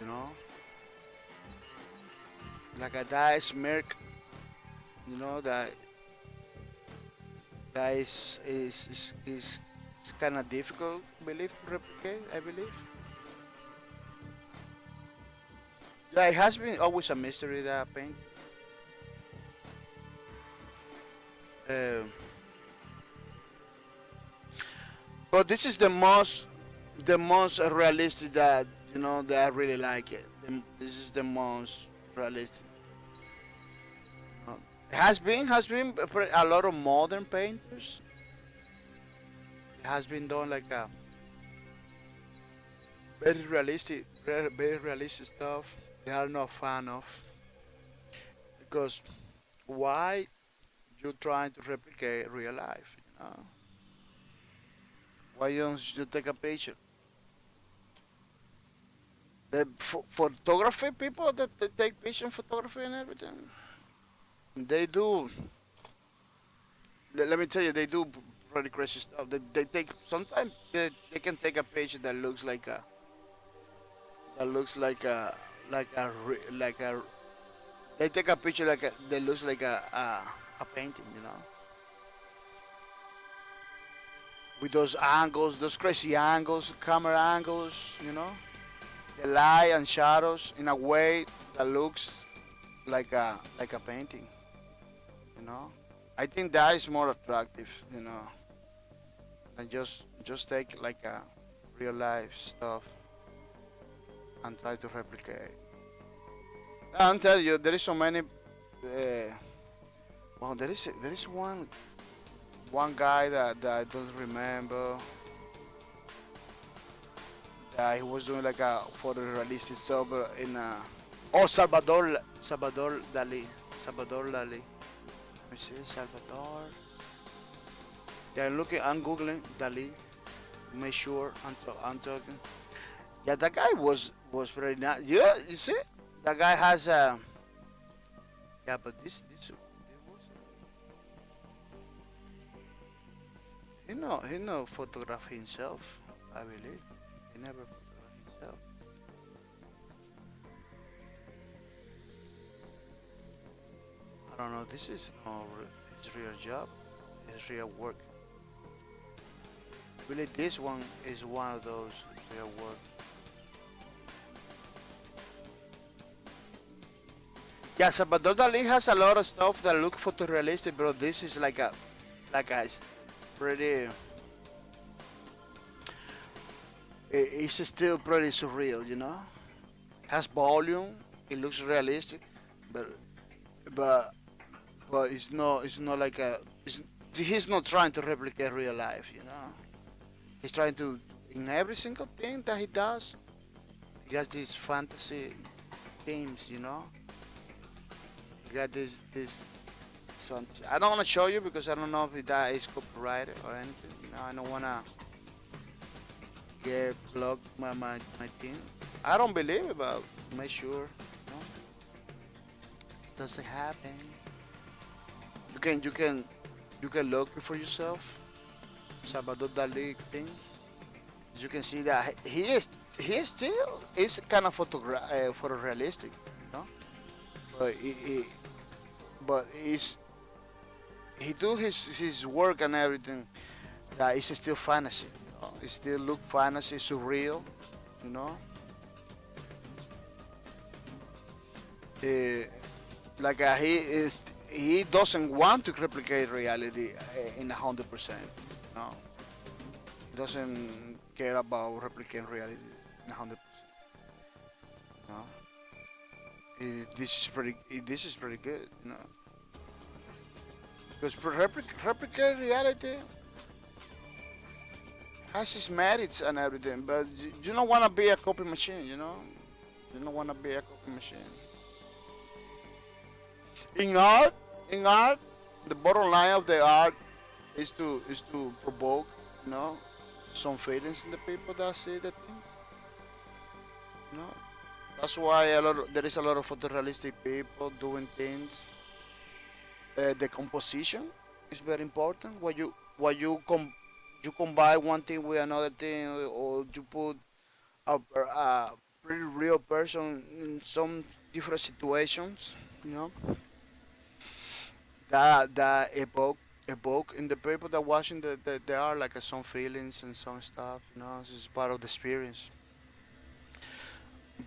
you know. Like a that smirk, you know, that is kind of difficult, believe to replicate. I believe. Yeah, it has been always a mystery that paint. Uh, but this is the most realistic that you know that I really like it. This is the most realistic. Uh, has been a lot of modern painters. It has been done like a very realistic stuff. They are not fan of because why you trying to replicate real life? You know? Why don't you take a picture? The photography people that they take picture and photography and everything, they do. Let me tell you, they do pretty crazy stuff. They take sometimes they can take a picture that looks like a that looks like a they take a picture like a that looks like a painting, you know, with those angles, those crazy angles, camera angles, you know, the light and shadows in a way that looks like a painting, you know. I think that is more attractive, you know, than just take like a real life stuff and try to replicate. I'm telling you, there is so many. Well, there is one guy that I don't remember that he was doing like a photorealistic stuff in oh Salvador Dali. Salvador Dali. Let me see Salvador. Yeah, I'm googling Dali to make sure I'm talking. Yeah, that guy was very nice. Yeah, you see, that guy has a. Yeah, but this was he no photograph himself. I believe he never photographed himself. I don't know. This is no his real job, his real work. I believe this one is one of those real work. Yeah, Salvador Dali has a lot of stuff that look photorealistic, bro. This is like a pretty. It's still pretty surreal, you know. Has volume. It looks realistic, but but it's not like a. He's not trying to replicate real life, you know. He's trying to in every single thing that he does. got these fantasy themes, you know. You got this fantasy. I don't want to show you because I don't know if that is copyrighted or anything. You know, I don't wanna get blocked my thing. I don't believe it, but make sure. You know, doesn't happen. You can look it for yourself. Salvador Dali things. You can see that he is still is kind of photorealistic, you know. But but he do his work and everything. That is still fantasy. You know? It still look fantasy, surreal, you know. Uh, like he doesn't want to replicate reality in 100%. No, he doesn't care about replicating reality in 100%. No, this is pretty good, you know, because replicate reality has its merits and everything, but you don't want to be a copy machine, you know. You don't want to be a copy machine. In art, in art, the bottom line of the art is to provoke, you know, some feelings in the people that see the things. You know, that's why there is a lot of photorealistic people doing things. The composition is very important. You combine one thing with another thing, or you put a pretty real person in some different situations. You know, that evoke in the people that watching the art like some feelings and some stuff. You know, this is part of the experience.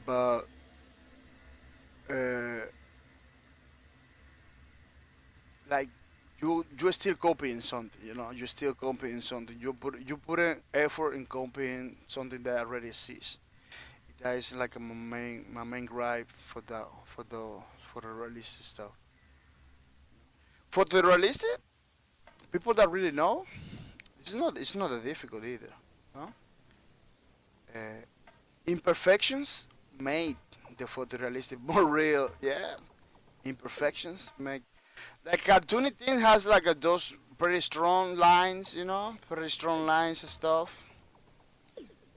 But uh, like you still copying something. You know, you still copying something. You put an effort in copying something that already exists. That is like my main gripe for the realistic stuff. For the realistic people that really know, it's not that difficult either. No? Uh, Imperfections make the photorealistic more real. Yeah, imperfections make like cartoony thing has like those pretty strong lines, you know, pretty strong lines and stuff.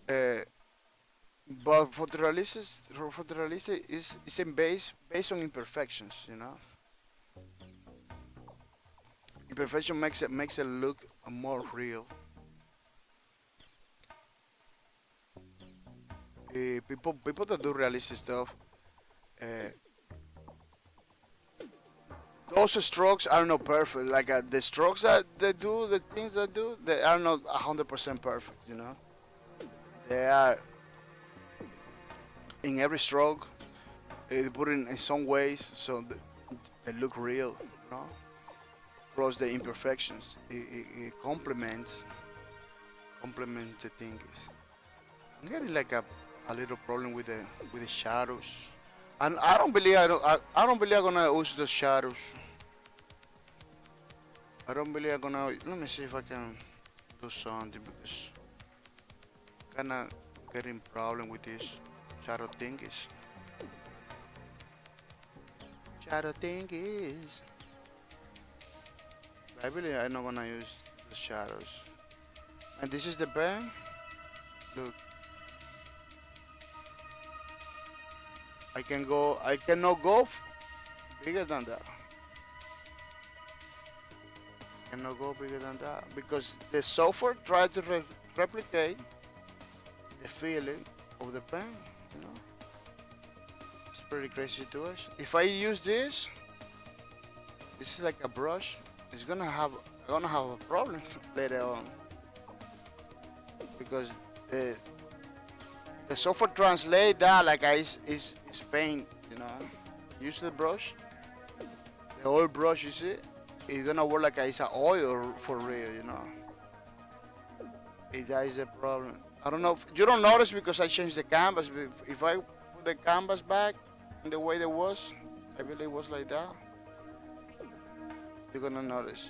Uh, but photorealistic is in based on imperfections, you know. Imperfection makes it look more real. People that do realistic stuff, uh, those strokes are not perfect. Like the strokes that they do, the things they do, they are not 100% perfect. You know, they are in every stroke. They put in some ways so they look real. You know, plus the imperfections. It complements the things. I'm getting like a little problem with the shadows, and I don't believe I'm gonna use the shadows. I don't believe I'm gonna. Let me see if I can do something because kinda getting problem with this shadow thingies. Shadow thingies. I believe I'm not gonna use the shadows. And this is the pen. Look, I can go. I cannot go bigger than that. Cannot go bigger than that because the software tried to replicate the feeling of the pen. You know, it's a pretty crazy situation. If I use this is like a brush. It's gonna have a problem later on because the the software translate that like is paint. You know, use the brush, the oil brush. You see, it's gonna work like it's a oil for real. You know, that is the problem. I don't know. If, you don't notice because I changed the canvas. If I put the canvas back in the way it was, I believe it was like that. You're gonna notice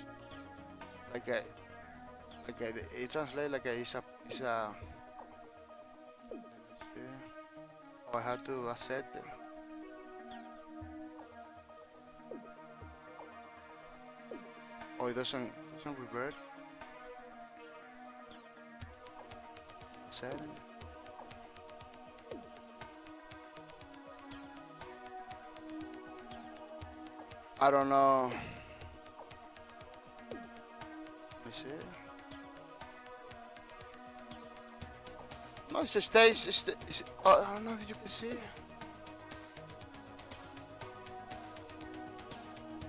like it translates like it's a. Let me see. Oh, I have to accept it. Oh, it doesn't revert. Setting. I don't know. Let me see. No, it just stays. Oh, I don't know if you can see.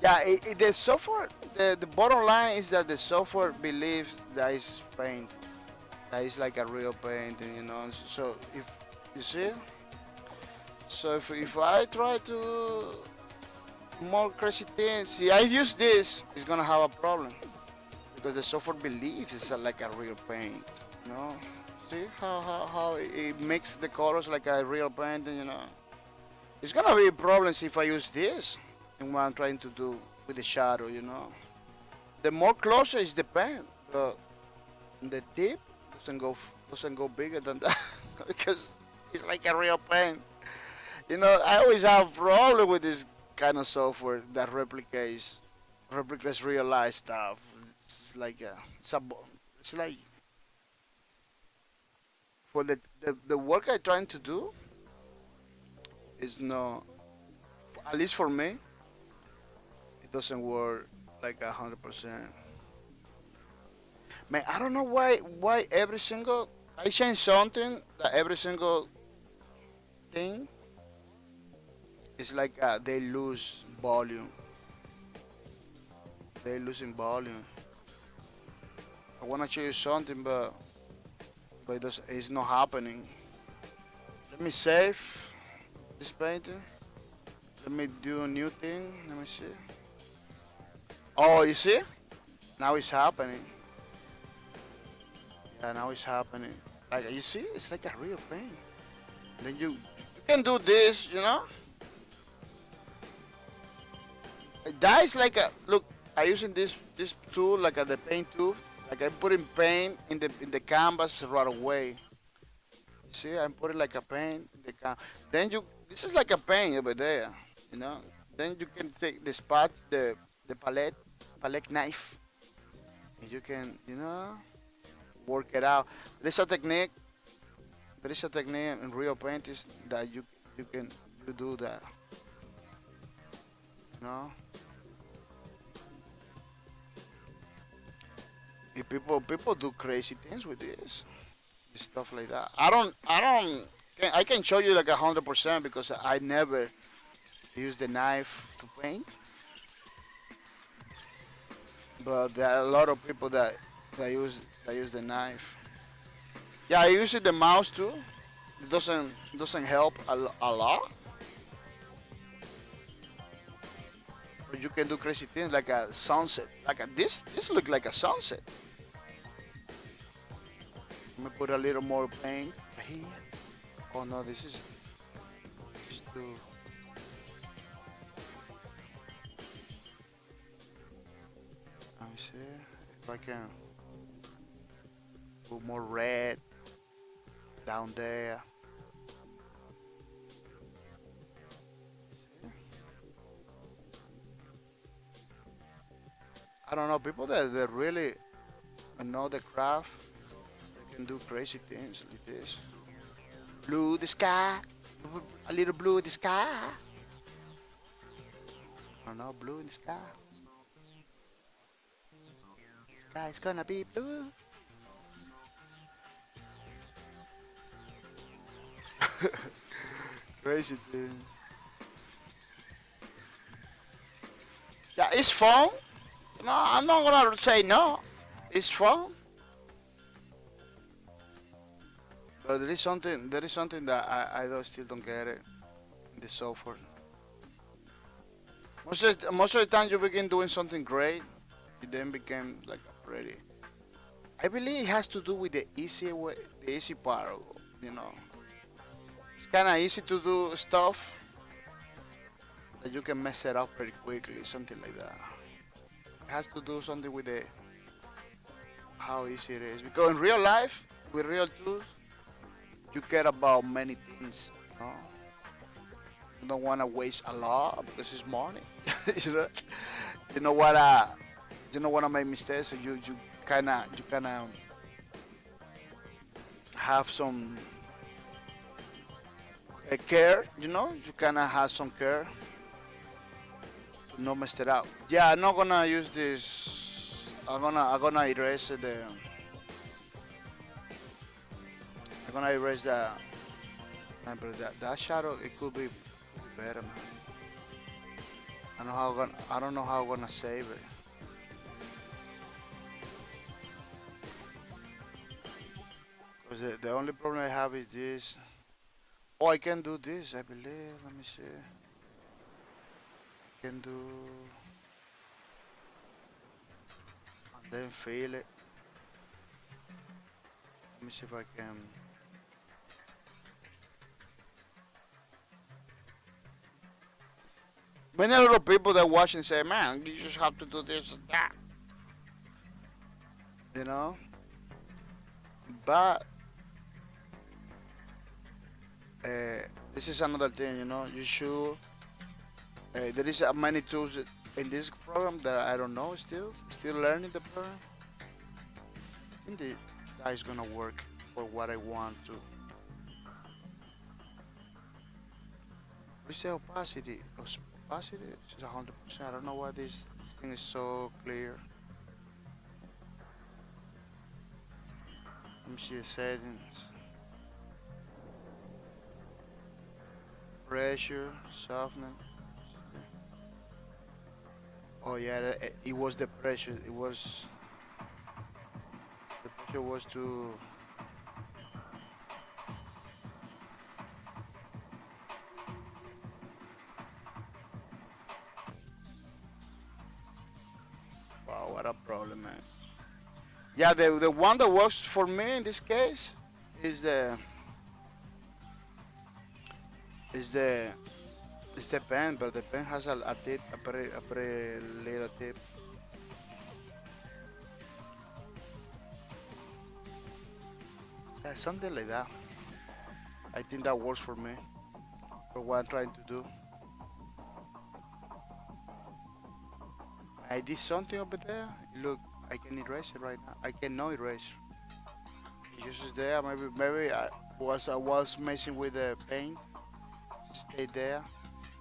Yeah, the software. The bottom line is that the software believes that it's paint. That is like a real painting, you know. So if you see, so if I try to more crazy things, see, I use this, it's gonna have a problem because the software believes it's like a real paint, you know. See how it makes the colors like a real painting, you know. It's gonna be problems if I use this in what I'm trying to do with the shadow, you know. The more closer is the paint, the tip doesn't go bigger than that because it's like a real paint. You know, I always have problem with this kind of software that replicates real life stuff. It's like it's like for the work I'm trying to do is no, at least for me, it doesn't work like 100%. Man, I don't know why every single I change something that every single thing is like they lose volume. They losing volume. I wanna show you something, but it's not happening. Let me save this painting. Let me do a new thing. Let me see. Oh, you see? Now it's happening. Yeah, now it's happening. Like you see, it's like a real paint. Then you can do this, you know. That is like a look. I using this tool like the paint tool. Like I'm putting paint in the canvas right away. See, I'm putting like a paint in the Then this is like a paint over there, you know. Then you can take the spot, the palette knife, and you can, you know, work it out. There's a technique. There is a technique in real paint is that you can you do that, you know. If people do crazy things with this stuff like that. I can show you like 100% because I never use the knife to paint. But there are a lot of people that use the knife. Yeah, I use the mouse too. It doesn't help a lot. But you can do crazy things like a sunset. This look like a sunset. Let me put a little more paint here. Oh no, this is too. Let me see if I can put more red down there. I don't know, people that really know the craft, they can do crazy things like this. Blue the sky, a little blue in the sky. I don't know, blue in the sky. Sky's gonna be blue. Crazy thing. Yeah, it's fun. No, I'm not gonna say no. It's fun. But there is something that I still don't get it in the software. Most of the time you begin doing something great, it then became like a pretty. I believe it has to do with the easy way, the easy part, you know. It's kind of easy to do stuff that you can mess it up pretty quickly, something like that. It has to do something with the how easy it is. Because in real life, with real tools, you care about many things, you know? You don't want to waste a lot because it's money. you know, you know what? You know what I make mistakes. So you kind of have some care. You know, you kind of have some care to not mess it up. Yeah, I'm not gonna use this. I'm gonna erase the. I'm gonna erase the. Man, but that shadow it could be better, man. I don't know how I'm gonna save it. Cause the only problem I have is this. Oh, I can do this, I believe. Let me see. I can do and then feel it. Let me see if I can. Many other people that watch and say, "Man, you just have to do this and that," you know. But this is another thing, you know. You should. There is many tools in this program that I don't know still learning the program. I think that is gonna work for what I want to. What is the opacity? Opacity is 100%. I don't know why this thing is so clear. Let me see the settings. Pressure, softness. Oh yeah, it was the pressure. It was the pressure was too. Wow, what a problem, man. Yeah, the one that works for me in this case is the is the is the pen, but the pen has a tip, a pretty little tip. Yeah, something like that. I think that works for me for what I'm trying to do. I did something over there. Look, I can erase it right now. I cannot erase. It just is there. Maybe I was messing with the paint. Stay there.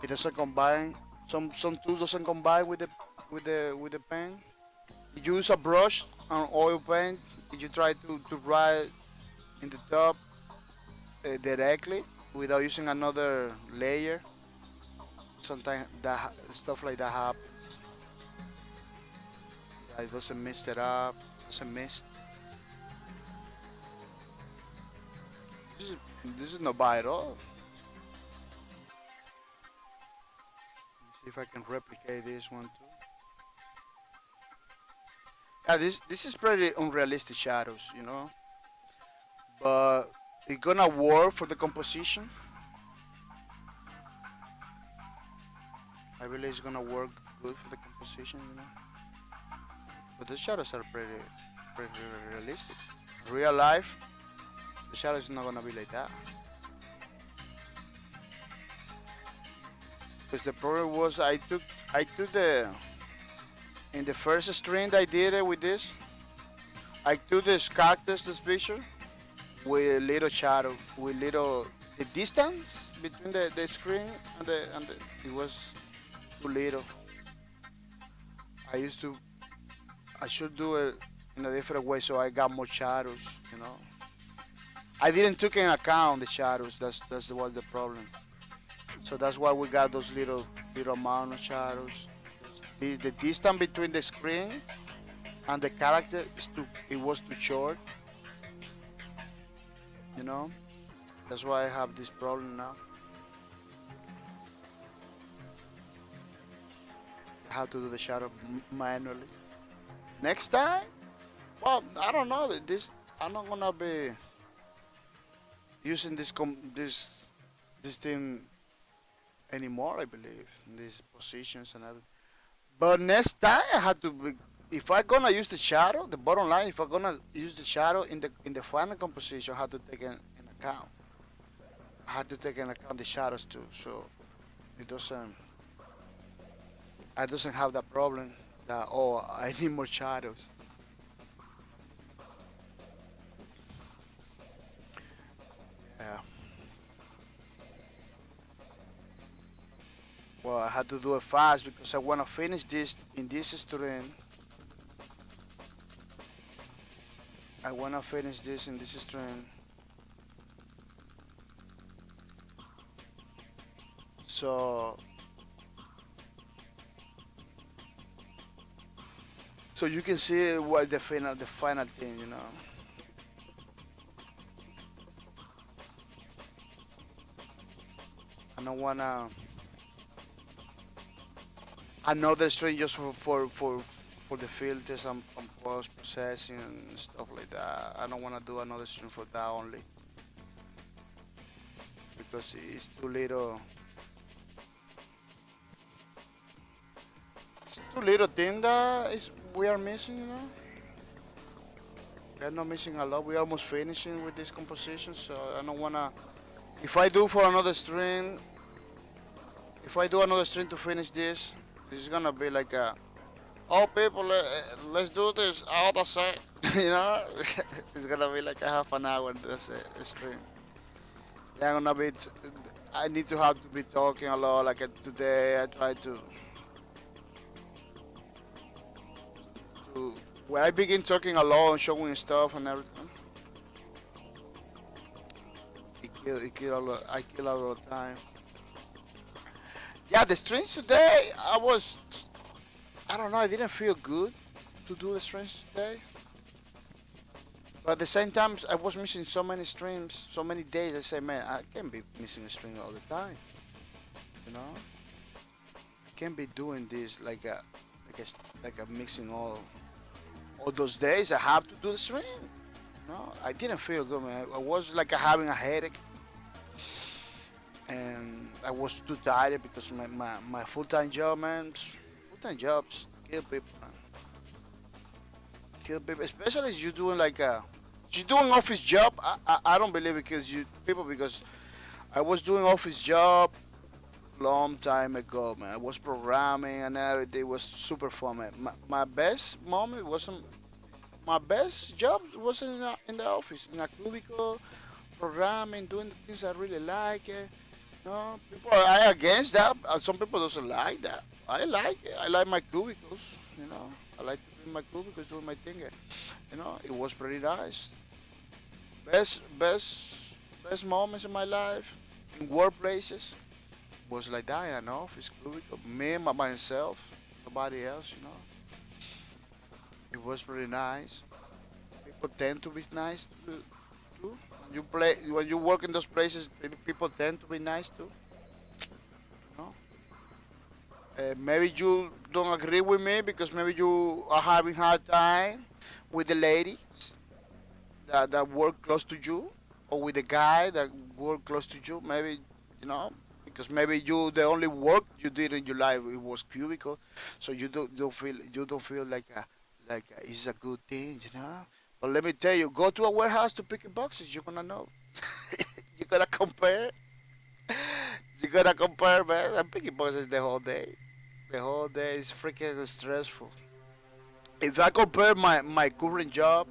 It doesn't combine. Some tools doesn't combine with the pen. You use a brush on oil paint. You try to write in the top directly without using another layer. Sometimes stuff like that happens. It doesn't mix it up. Doesn't mix. This is, this is not bad at all. See if I can replicate this one too. Yeah, this is pretty unrealistic shadows, you know. But it's gonna work for the composition. I believe it's gonna work good for the composition, you know. But the shadows are pretty realistic. Real life, the shadow is not gonna be like that. Because the problem was I took the in the first stream that I did it with this. I took this cactus, this picture, with little shadow, with little the distance between the screen and the it was too little. I used to I should do it in a different way so I got more shadows, you know. I didn't took in account the shadows. That's was the problem. So that's why we got those little amount of shadows. The distance between the screen and the character it was too short, you know. That's why I have this problem now. I have to do the shadow manually. Next time, well, I don't know. This I'm not gonna be using this thing anymore. I believe in these positions and everything. But next time I have to be, if I gonna use the shadow, the bottom line, if I gonna use the shadow in the final composition, I have to take in account. I have to take in account the shadows too. So It doesn't. I doesn't have that problem. That oh, I need more shadows. Yeah. Well, I had to do it fast because I want to finish this in this stream. I want to finish this in this stream. So, so you can see what the final thing, you know. I don't wanna another stream just for the filters and post processing and stuff like that. I don't wanna do another stream for that only because it's too little. It's too little thing that is we are missing, you know. We are not missing a lot. We are almost finishing with this composition, so I don't wanna. If I do for another stream, if I do another stream to finish this, it's gonna be like a, oh people, let's do this. Oh, that's it. You know, it's gonna be like a half an hour. That's a stream. Yeah, I'm gonna be. I need to have to be talking a lot. Like today, I try to when I begin talking a lot and showing stuff and everything, it kill a lot. I kill a lot of time. Yeah, the streams today, I don't know, I didn't feel good to do the streams today. But at the same time, I was missing so many streams, so many days. I say, man, I can't be missing a stream all the time. You know, I can't be doing this like a mixing all those days. I have to do the stream. No, I didn't feel good, man. I was like having a headache, and I was too tired because my full-time job, man, full-time jobs kill people, man. Kill people, especially if you're doing like a, you're doing office job. I don't believe it kills you people because I was doing office job long time ago, man. I was programming and everything was super fun, man. My best moment wasn't my best job wasn't in the office, in a cubicle, programming, doing the things I really like. No, people are against that. Some people doesn't like that. I like it. I like my cubicles. You know, I like to be in my cubicles doing my thing. You know, it was pretty nice. Best, best, best moments in my life in workplaces was like that in an office cubicle. Me and myself, nobody else. You know, it was pretty nice. People tend to be nice too. When you work in those places, people tend to be nice too. No? Maybe you don't agree with me because maybe you are having hard time with the ladies that work close to you, or with the guy that work close to you. Maybe you know because maybe you the only work you did in your life it was cubicle, so you don't feel it's a good thing, you know. But let me tell you, go to a warehouse to pick boxes. You're gonna know. You gotta compare. You gotta compare, man. I'm picking boxes the whole day. The whole day is freaking stressful. If I compare my current job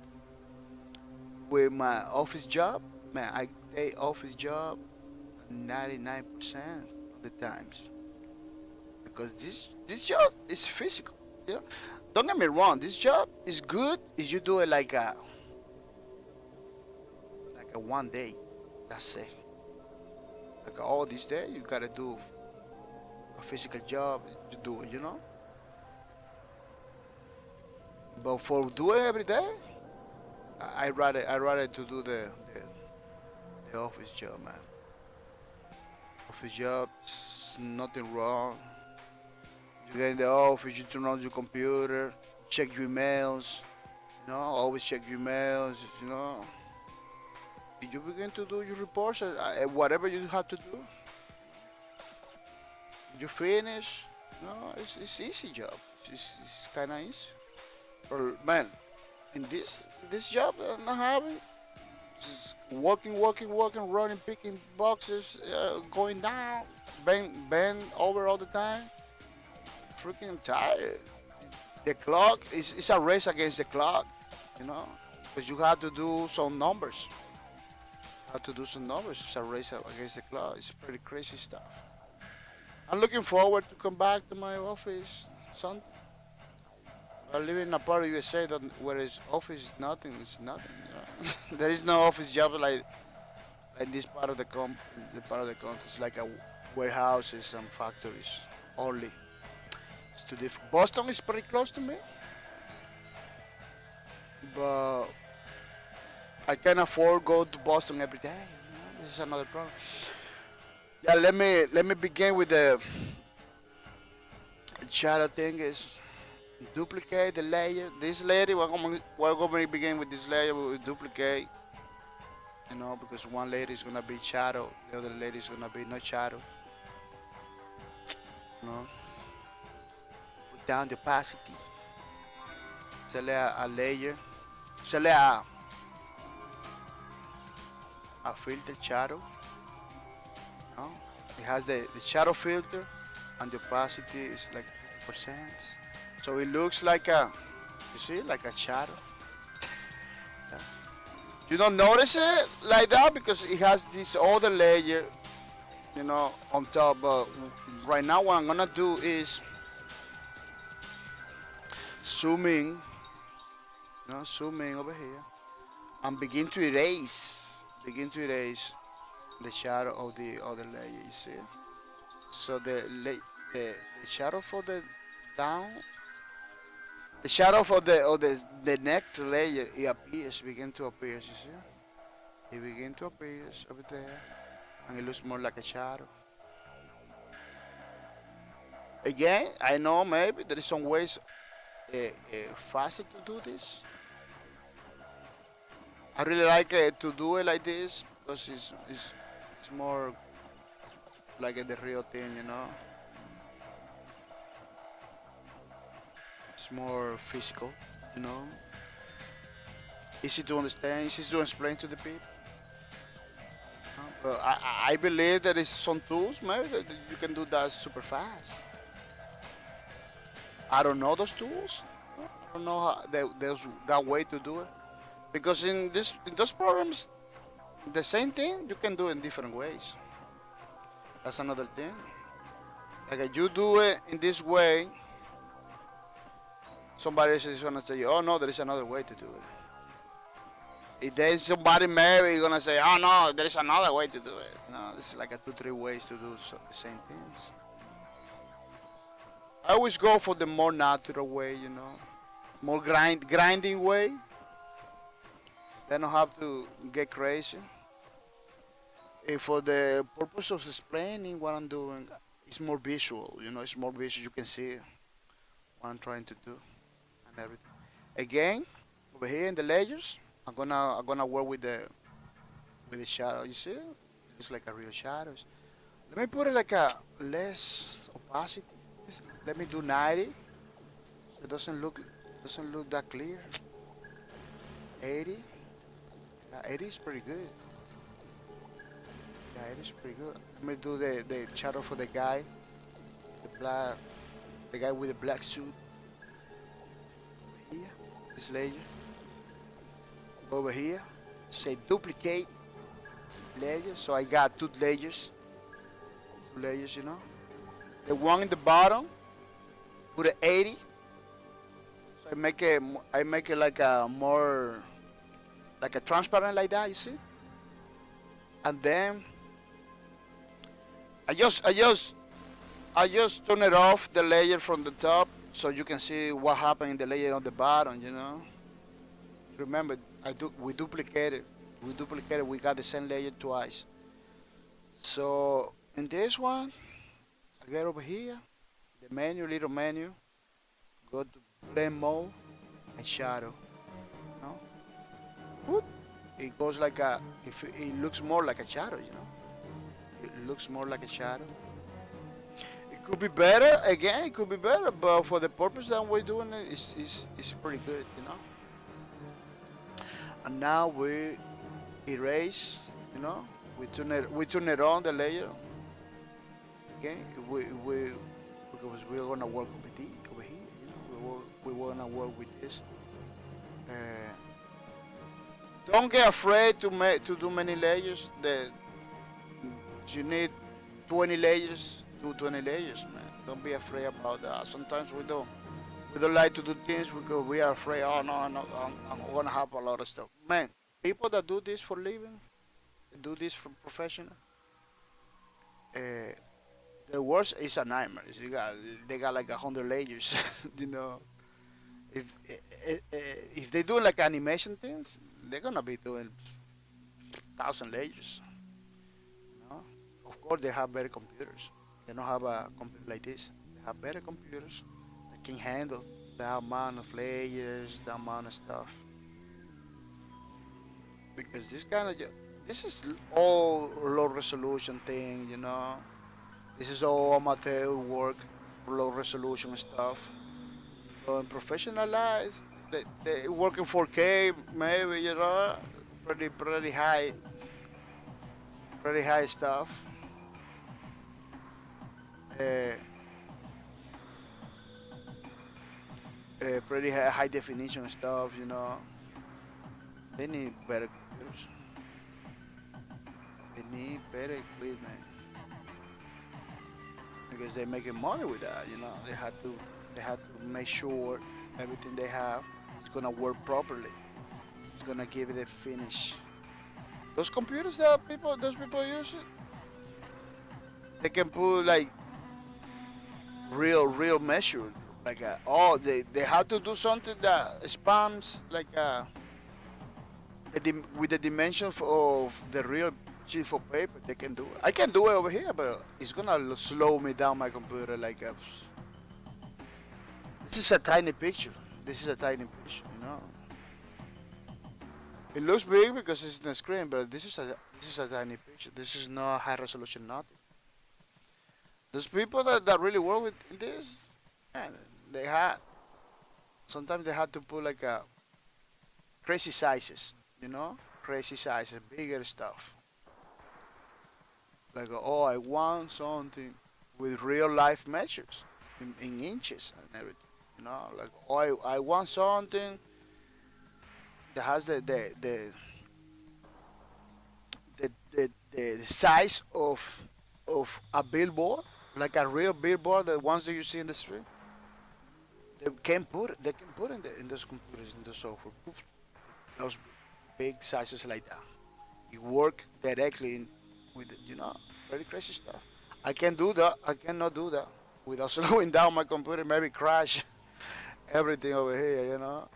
with my office job, man, I take office job 99% of the times because this job is physical. You know, don't get me wrong. This job is good if you do it like a one day. That's it. Like all this day, you gotta do a physical job to do it. You know. But for doing every day, I rather to do the office job, man. Office job, nothing wrong. You get in the office, you turn on your computer, check your emails. You know, always check your emails. You know, if you begin to do your reports, whatever you have to do, you finish. No, it's easy job. It's kind of easy. But man, in this job that I'm having, just working, running, picking boxes, going down. bend over all the time. Freaking tired. The clock is a race against the clock, you know, because you have to do some numbers. Have to do some numbers. It's a race against the clock. It's pretty crazy stuff. I'm looking forward to come back to my office. Son, I live in a part of USA that where is office is nothing. It's nothing. You know? There is no office job like this part of the part of the country. It's like a warehouses and factories only. It's too difficult. Boston is pretty close to me, but I can afford go to Boston every day. You know? This is another problem. Yeah, let me begin with the shadow thing is duplicate the layer. This layer we're going to begin with this layer. We will duplicate, you know, because one layer is gonna be shadow, the other layer is gonna be no shadow. You know, put down the opacity. Select a layer. Select a filter shadow. You know? It has the shadow filter, and the opacity is like 50%. So it looks like you see, like a shadow. Yeah. You don't notice it like that because it has this other layer, you know, on top. But right now, what I'm gonna do is zoom in, you know, zoom in over here, and begin to erase the shadow of the other layer. You see, so the shadow for the down, the shadow for the next layer, it appears, begin to appear. You see, it begin to appear over there, and it looks more like a shadow. Again, I know maybe there is some ways faster to do this. I really like to do it like this because it's more like the real thing, you know. It's more physical, you know. Easy to understand, easy to explain to the people. But I believe there is some tools maybe that you can do that super fast. I don't know those tools. I don't know how there's that way to do it because in those programs the same thing you can do in different ways. That's another thing. Like if you do it in this way, somebody else is gonna say, "Oh no, there is another way to do it." If there's somebody maybe gonna say, "Oh no, there is another way to do it." No, this is like a two, three ways to do the same things. I always go for the more natural way, you know, more grinding way. Then I have to get crazy. And for the purpose of explaining what I'm doing, it's more visual, you know, it's more visual. You can see what I'm trying to do and everything. Again, over here in the layers, I'm gonna work with the shadow. You see, it's like a real shadows. Let me put it like a less opacity. Let me do 90. So it doesn't look that clear. 80. Yeah, 80 is pretty good. Yeah, it is pretty good. Let me do the shadow for the black, the guy with the black suit. Here, this layer. Over here, say duplicate layer. So I got two layers, you know. The one in the bottom, put it 80. So I make it like a more, like a transparent like that, you see. And then I just turn it off the layer from the top so you can see what happened in the layer on the bottom, you know. Remember, we duplicated. We got the same layer twice. So in this one, I get over here, the menu, little menu, go to blend mode and shadow. No, whoop. It goes like it looks more like a shadow, you know. It looks more like a shadow. It could be better. Again, it could be better, but for the purpose that we're doing it, it's pretty good, you know. And now we erase, you know. We turn it on the layer. again, we because we're gonna work over here. We wanna work with this. Uh, don't get afraid to do many layers. You need 20 layers. Do 20 layers, man. Don't be afraid about that. Sometimes we don't like to do things because we are afraid. Oh no, I'm gonna have a lot of stuff. Man, people that do this for living, do this for professional. Uh, the worst is a nightmare. They got like 100 layers, you know. If if they do like animation things, they're gonna be doing 1,000 layers. You know, of course they have better computers. They don't have a computer like this. They have better computers that can handle the amount of layers, the amount of stuff. Because this is all low resolution thing. You know, this is all amateur work, low resolution stuff. So in professional lives, they work in 4K, maybe, you know, pretty high stuff. Uh, Pretty high definition stuff, you know. They need better computers. They need better equipment because they're making money with that, you know. They had to make sure everything they have is gonna work properly. It's gonna give it a finish. Those computers that those people use, they can put like real measure. Like they have to do something that spans like with the dimension of the real sheet of paper. They can do it. I can do it over here, but it's gonna slow me down my computer. Like this is a tiny picture. This is a tiny picture, you know. It looks big because it's in the screen, but this is a tiny picture. This is not high resolution nothing. Those people that really work with this, man, they had sometimes they had to put like a crazy sizes, you know, crazy sizes, bigger stuff. Like oh, I want something with real life measures in inches and everything, you know. Like oh, I want something that has the size of a billboard, like a real billboard, the ones that you see in the street. They can put in those computers in the software those big sizes like that. You work directly with it, you know, very crazy stuff. I can do that. I cannot do that without slowing down my computer. Maybe crash everything over here, you know.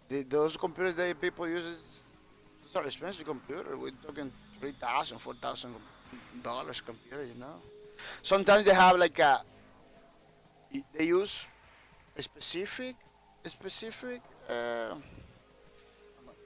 Those computers that people use, those are expensive computers. We're talking 3,000, $4,000 computer, you know. Sometimes they have like they use a specific.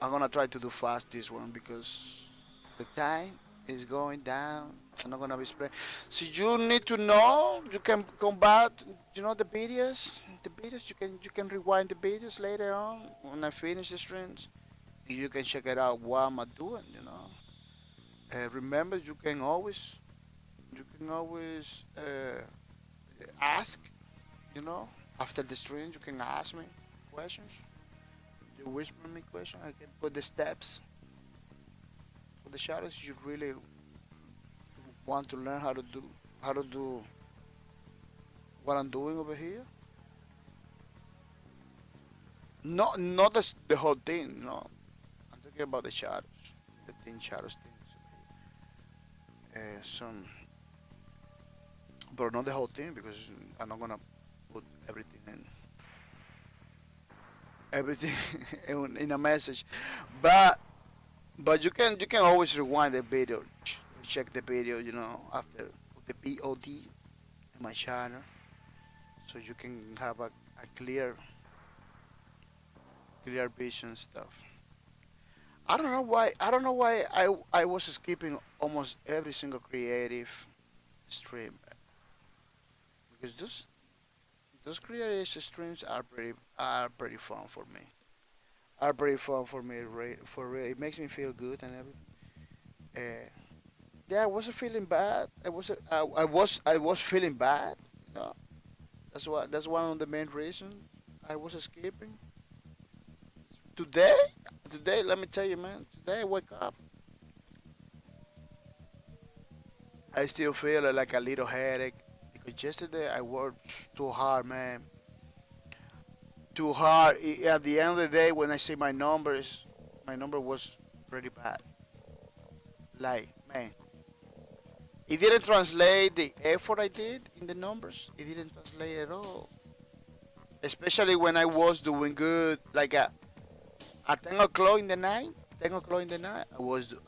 I'm gonna try to do fast this one because the time is going down. I'm not gonna be spread. So you need to know. You can come back. You know the videos. The videos you can rewind the videos later on when I finish the streams. You can check it out. What am I doing? You know. Remember, you can always ask. You know, after the stream, you can ask me questions. You whisper me question. I can put the steps for the shadows. You really want to learn how to do what I'm doing over here. Not the whole thing. No, I'm talking about the shadows, the thin shadows things. Some, but not the whole thing because I'm not gonna put everything in a message. But you can always rewind the video, check the video, you know, after the POD in my channel, so you can have a clear vision stuff. I don't know why I was skipping almost every single creative stream because those creative streams are pretty fun for me. Are pretty fun for me. For real, it makes me feel good and everything. Yeah, I wasn't feeling bad. I was feeling bad. You know, that's one of the main reasons I was escaping. Today, today, let me tell you, man. Today I wake up, I still feel like a little headache because yesterday I worked too hard, man. Too hard. At the end of the day, when I see my numbers, my number was pretty bad. Like, man, it didn't translate the effort I did in the numbers. It didn't translate at all. Especially when I was doing good, like at 10 o'clock in the night. 10 o'clock in the night, I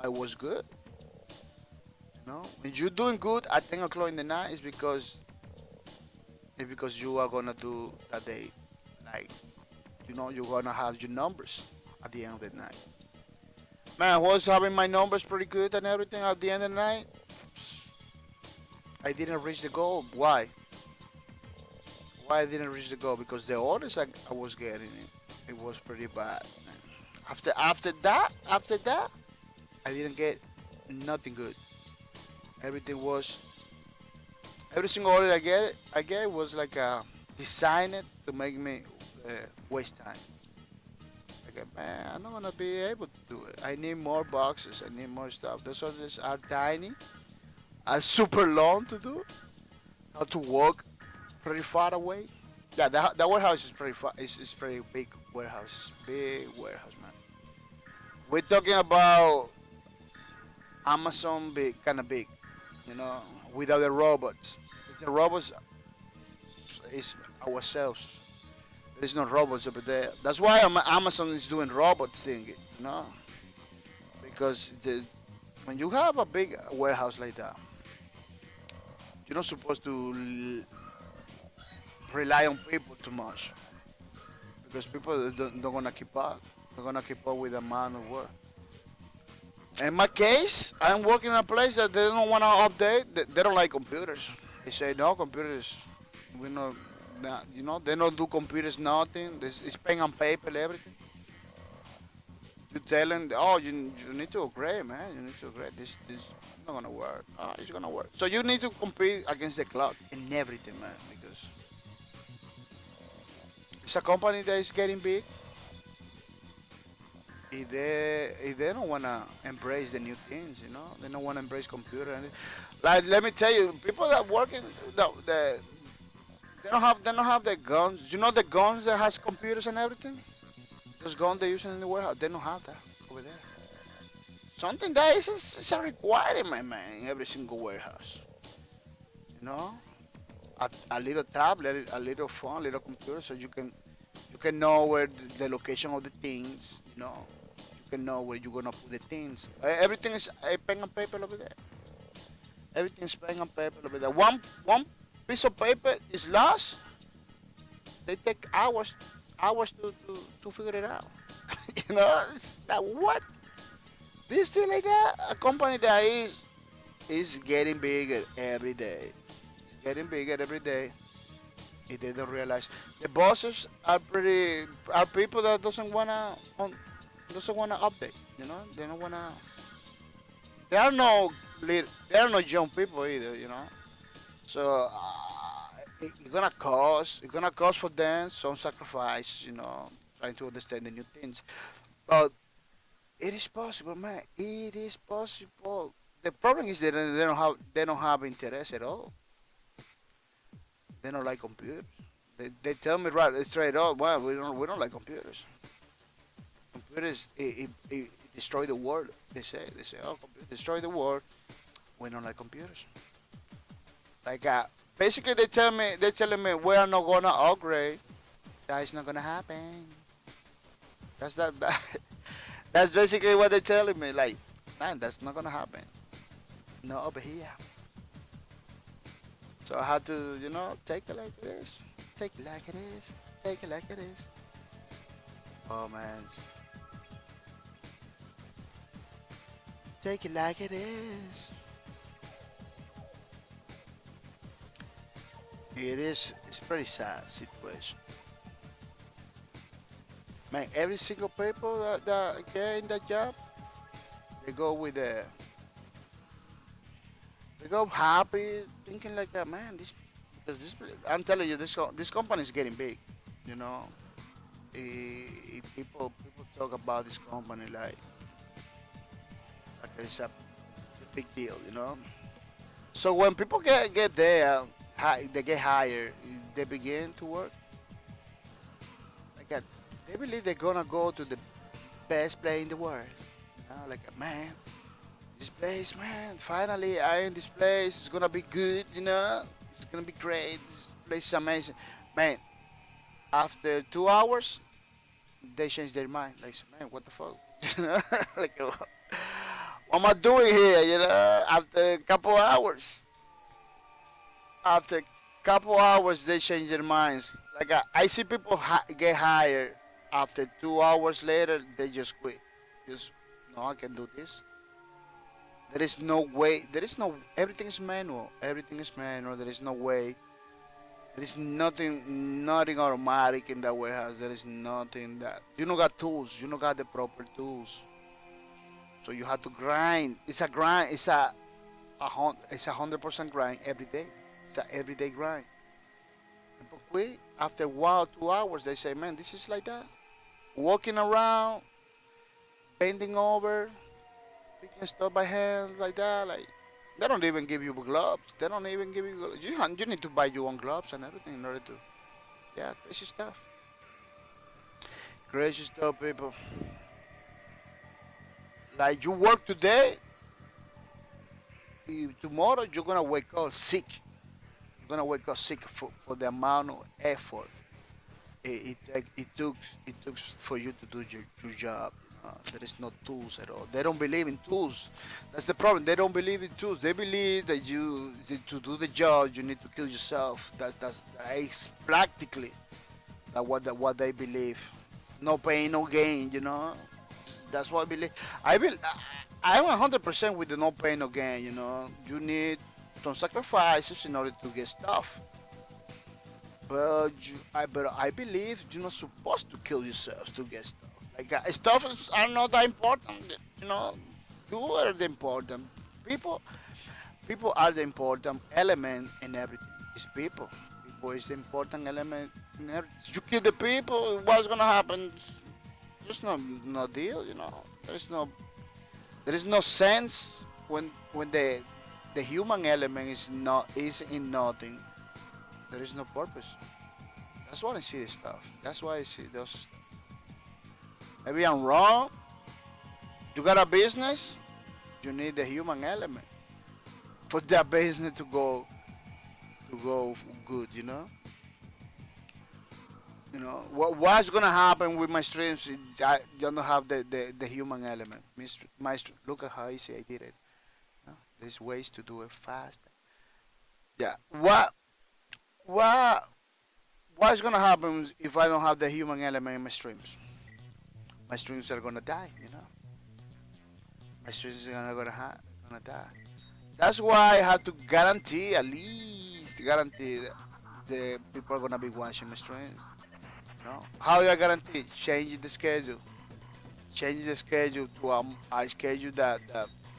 was good. You know, when you're doing good at 10 o'clock in the night, it's because you are gonna do that day, like, you're gonna have your numbers at the end of the night. Man, I was having my numbers pretty good and everything at the end of the night. I didn't reach the goal. Why? Why I didn't reach the goal? Because the orders I was getting, it was pretty bad. Man. After that, I didn't get nothing good. Everything was every single order I get was like designed to make me waste time. Like, man, I'm not gonna be able to do it. I need more boxes. I need more stuff. Those orders are tiny, are super long to do. How to walk pretty far away. Yeah, the warehouse is pretty far. It's pretty big warehouse. Big warehouse, man. We're talking about Amazon big, kind of big, you know, without the robots. The robots is ourselves. There's no robots over there. That's why Amazon is doing robots thing, you know, because when you have a big warehouse like that, you're not supposed to rely on people too much because people don't gonna keep up. They're gonna keep up with the amount of work. In my case, I'm working in a place that they don't want to update. They don't like computers. They say no computers. We know, they don't do computers nothing. It's pen and paper everything. You tell them, oh, you need to upgrade, man. You need to upgrade. This not gonna work. Oh, it's gonna work. So you need to compete against the cloud in everything, man, because it's a company that is getting big. If they don't wanna embrace the new things, they don't wanna embrace computer. Like, let me tell you, people that work in they don't have the guns. You know the guns that has computers and everything. Those guns they using in the warehouse, they don't have that over there. Something that is a requirement, man, in every single warehouse. You know, a little tablet, a little phone, a little computer, so you can know where the location of the things. You can know where you're gonna put the things. Everything is pen and paper over there. Everything's pen and paper over there. One piece of paper is lost. They take hours to figure it out. It's like what? This thing like that? A company that is getting bigger every day. It's getting bigger every day. If they don't realize, the bosses are people that doesn't wanna update. They don't wanna. They are no they are no young people either. So it's gonna cost for them some sacrifice. Trying to understand the new things, but it is possible, man. It is possible. The problem is that they don't have interest at all. They don't like computers. They tell me right straight up, well, we don't like computers. Computers it destroy the world. They say, oh, computers destroy the world. We don't like computers. Like basically they're telling me we are not gonna upgrade. That is not gonna happen. That's that. That's basically what they're telling me. Like, man, that's not gonna happen. Not over here. So I had to, take it like it is. Take it like it is. Take it like it is. Oh man, take it like it is. It is. It's pretty sad situation. Man, every single people that get in that job, they go with They go happy, thinking like that, man. This, because this, I'm telling you, this company is getting big. You know, people talk about this company like it's a big deal. You know. So when people get there, they get hired, they begin to work. Like that, they believe they're gonna go to the best place in the world. You know, like man, this place, man. Finally, I in this place. It's gonna be good. You know, it's gonna be great. This place is amazing, man. After 2 hours, they change their mind. Like, man, what the fuck? You know, like, what am I doing here? You know, after a couple hours, after a couple hours, they change their minds. Like, I see people get hired after 2 hours later, they just quit. Just no, I can do this. There is no way. There is no. Everything is manual. Everything is manual. There is no way. There is nothing automatic in that warehouse. There is nothing that you don't got tools. You don't got the proper tools. So you have to grind. It's a grind. It's 100% grind every day. It's an everyday grind. People quit after a while, 2 hours. They say, man, this is like that. Walking around, bending over, picking stuff by hand like that. Like they don't even give you gloves. They don't even give you. You need to buy your own gloves and everything in order to. Yeah, crazy stuff. Crazy stuff, people. Like you work today, tomorrow you're gonna wake up sick. You're gonna wake up sick for the amount of effort it took for you to do your job. There is no tools at all. They don't believe in tools. That's the problem. They don't believe in tools. They believe that to do the job you need to kill yourself. That's practically what they believe. No pain, no gain. You know. That's what I believe. I'm 100% with the no pain, no gain. You know. You need some sacrifices in order to get stuff. But I believe you're not supposed to kill yourself to get stuff. Like are not that important. You know, you are the important people. People are the important element in everything. It's people. People is the important element in everything. You kill the people, what's gonna happen? There's no deal. You know, there is no sense when the human element is in nothing. There is no purpose. That's why I see this stuff. That's why I see those stuff. Maybe I'm wrong. You got a business, you need the human element for that business to go good. You know. You know what's gonna happen with my streams? I don't have the human element. Look at how easy I did it. No, there's ways to do it fast. Yeah. What what's gonna happen if I don't have the human element in my streams? My streams are gonna die. You know. My streams are gonna die. That's why I have to guarantee at least guarantee that the people are gonna be watching my streams. You know. How do I guarantee? Changing the schedule. Changing the schedule to a schedule that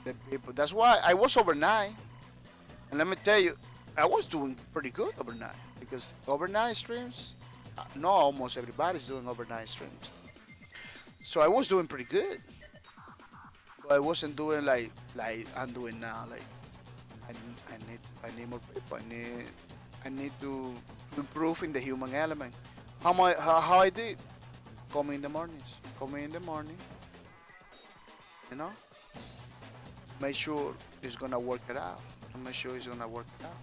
the people. That's why I was overnight. And let me tell you, I was doing pretty good overnight because overnight streams. No, almost everybody's doing overnight streams. So I was doing pretty good, but I wasn't doing like I'm doing now. Like I need more people. I need to improve in the human element. How I did? Call me in the mornings. Call me in the morning. You know. Make sure it's gonna work it out. Make sure it's gonna work it out.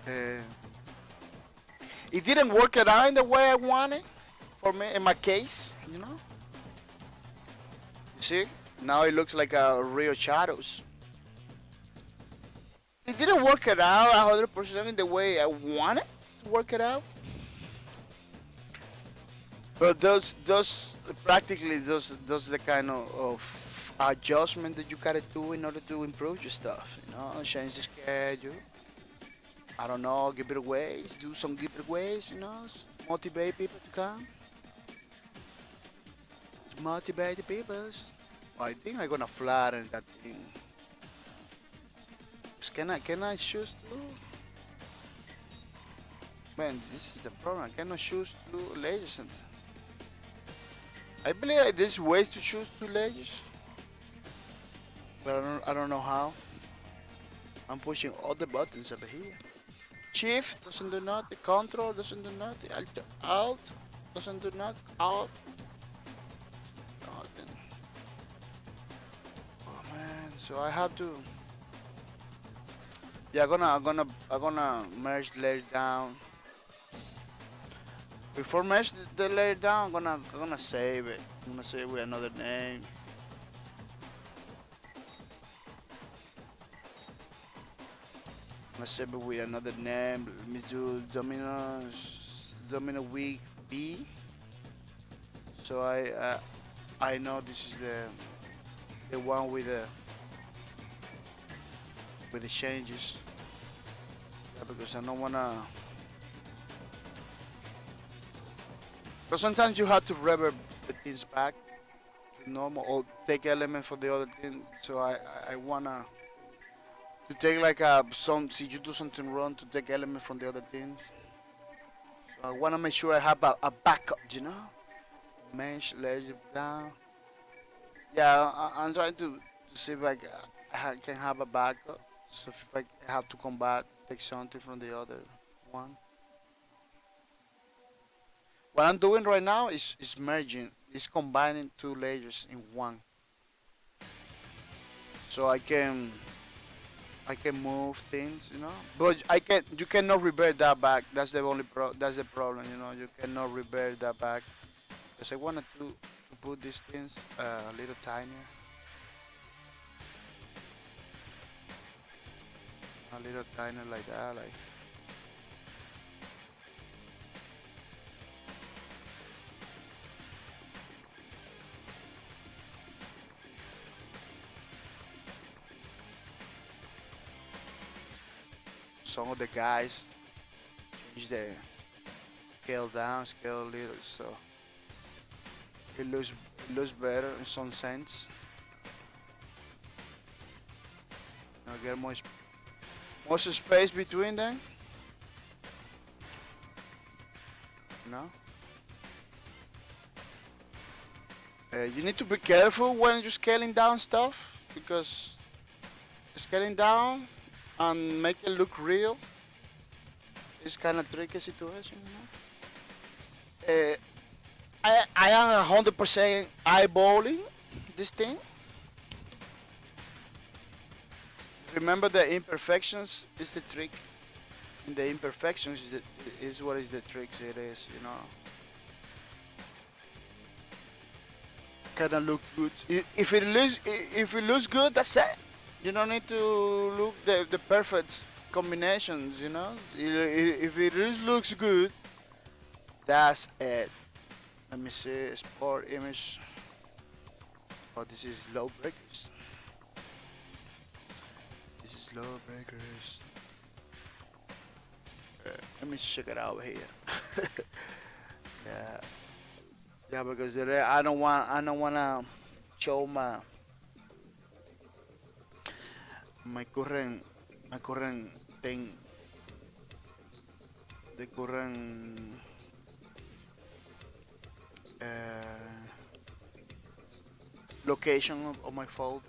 Uh, it didn't work it out in the way I wanted for me in my case. You know. You see? Now it looks like a real shadows. It didn't work it out 100% in the way I wanted to work it out. But those practically those the kind of adjustment that you gotta do in order to improve your stuff. You know, change the schedule. I don't know, giveaways, do some giveaways. You know, motivate people to come. Motivate the people. I think I'm gonna flatten that thing. layers. Can I choose two? Man, this is the problem. I cannot choose two layers. I believe there's ways to choose two layers, but I don't know how. I'm pushing all the buttons over here. Shift doesn't do nothing. Control doesn't do nothing. Alt doesn't do nothing. Alt nothing. Oh man, so I have to. Yeah, I'm gonna merge layer down. Before merge the layer down, I'm gonna save it. I'm gonna save it with another name. I'm gonna save it with another name. Let me do Domino Week B. So I know this is the one with the changes. Yeah, because I don't wanna. But sometimes you have to revert the things back to normal or take element for the other thing. So I wanna to take like see you do something wrong to take element from the other things. So I wanna make sure I have a backup, you know? Mesh, layer down. Yeah, I'm trying to see if I can have a backup. So if I have to combat, take something from the other one. What I'm doing right now is merging, is combining two layers in one. So I can move things, you know. But you cannot revert that back. That's the only that's the problem, you know. You cannot revert that back. Because I wanted to put these things a little tinier. A little tinier like that, like. Some of the guys change the scale down, scale a little, so it looks better in some sense. You know, get more space between them. You know. You need to be careful when you're scaling down stuff because scaling down and make it look real is kind of tricky situation, you know. I am 100% eyeballing this thing. Remember the imperfections is the trick. And the imperfections is what is the tricks it is, you know. Kinda look good. If it looks good, that's it. You don't need to look the perfect combinations, you know. If it looks good, that's it. Let me see, export image. Oh, this is low breakers. This is low breakers. Let me check it out here. Yeah, yeah, because I don't wanna show my current thing, the current uh, location of my phone.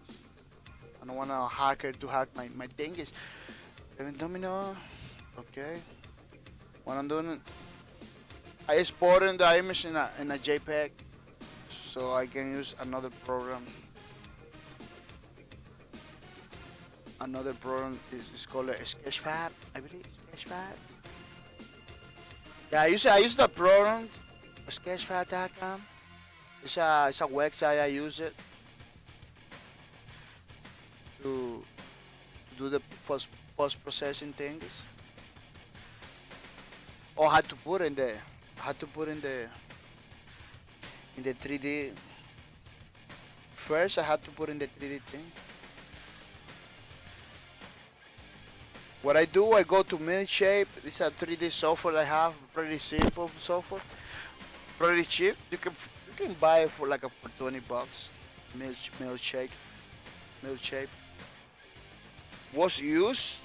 I don't want a hacker to hack my things. Even domino. Okay. What I'm doing, I exported the image in a JPEG, so I can use another program. Another program is called a Sketchfab, I believe. Sketchfab. Yeah, I use that program, Sketchfab.com. It's a website. I use it to do the post processing things. Or had to put in the had to put in the 3D. First, I had to put in the 3D thing. What I do, I go to Milkshape. This is a 3D software I have, pretty simple software, pretty cheap. You can buy it for like for $20. Milkshape. was used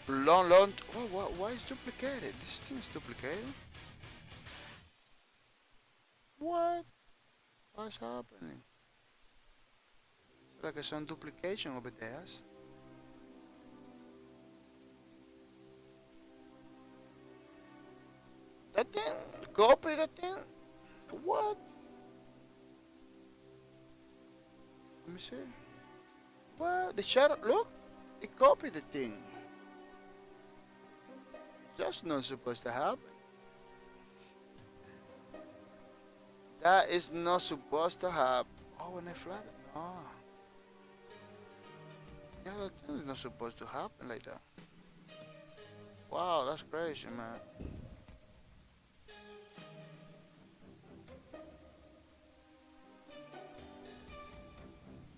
long. Why is duplicated? This thing is duplicated. What? What's happening? Like some duplication over there. That thing? Copy that thing? What? Let me see. What? The shadow? Look! It copied the thing. That's not supposed to happen. That is not supposed to happen. Oh, when I flat it? No. Yeah, that thing is not supposed to happen like that. Wow, that's crazy, man.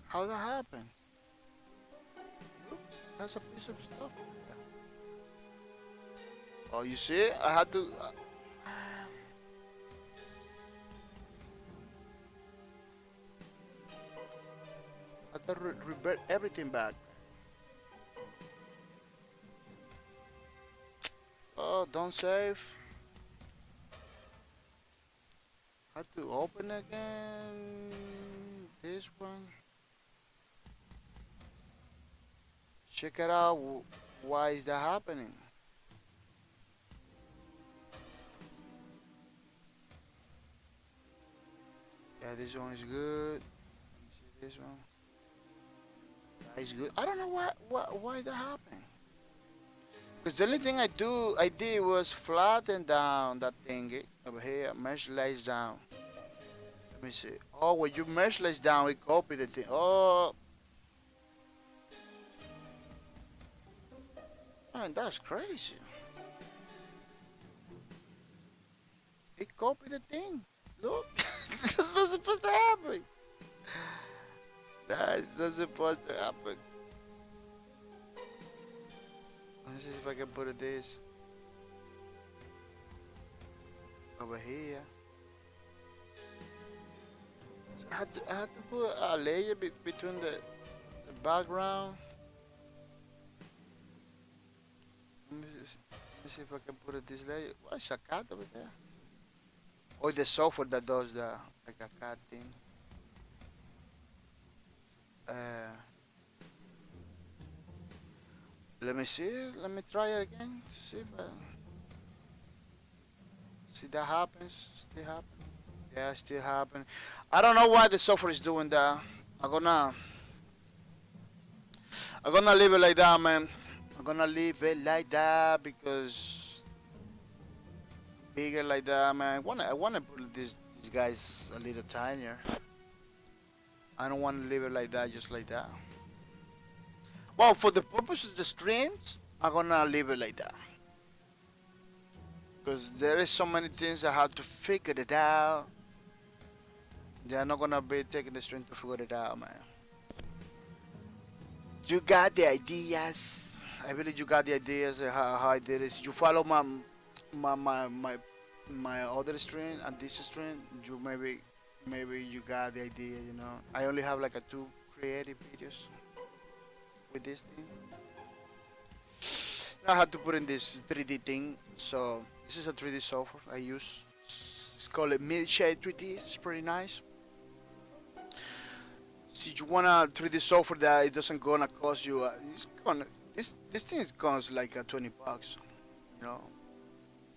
How that happen? Look, that's a piece of stuff. Yeah. Oh, you see? I had to. I had to revert everything back. Oh, don't save. Had to open again. This one. Check it out. Why is that happening? Yeah, this one is good. See this one. That is good. I don't know why that happened. Because the only thing I did was flatten down that thingy over here. Mesh lays down. Let me see. Oh, when you mesh lays down, we copy the thing. Oh, man, that's crazy. It copied the thing. Look, that's not supposed to happen. That's not supposed to happen. Let's see if I can put it this over here. I had to put a layer between the background. Let me see if I can put it this layer. What's a cat over there? Or the software that does the like a cat thing. Uh, Let me see. Let me try it again. See if see that happens. Still happen. Yeah, still happen. I don't know why the software is doing that. I'm gonna I'm gonna leave it like that, man. I'm gonna leave it like that because bigger like that, man. I wanna put these guys a little tinier. I don't wanna leave it like that, just like that. Well, for the purpose of the streams, I'm gonna leave it like that. Because there is so many things I have to figure it out. They're not gonna be taking the stream to figure it out, man. You got the ideas. I believe you got the ideas of how I did it. You follow my my my my other stream and this stream. You maybe you got the idea. You know, I only have like a two creative videos with this thing. I had to put in this 3D thing. So this is a 3D software I use. It's called a Milkshade 3D. It's pretty nice. So you want a 3D software that it doesn't gonna cost you. It's gonna this thing is costs like $20. You know,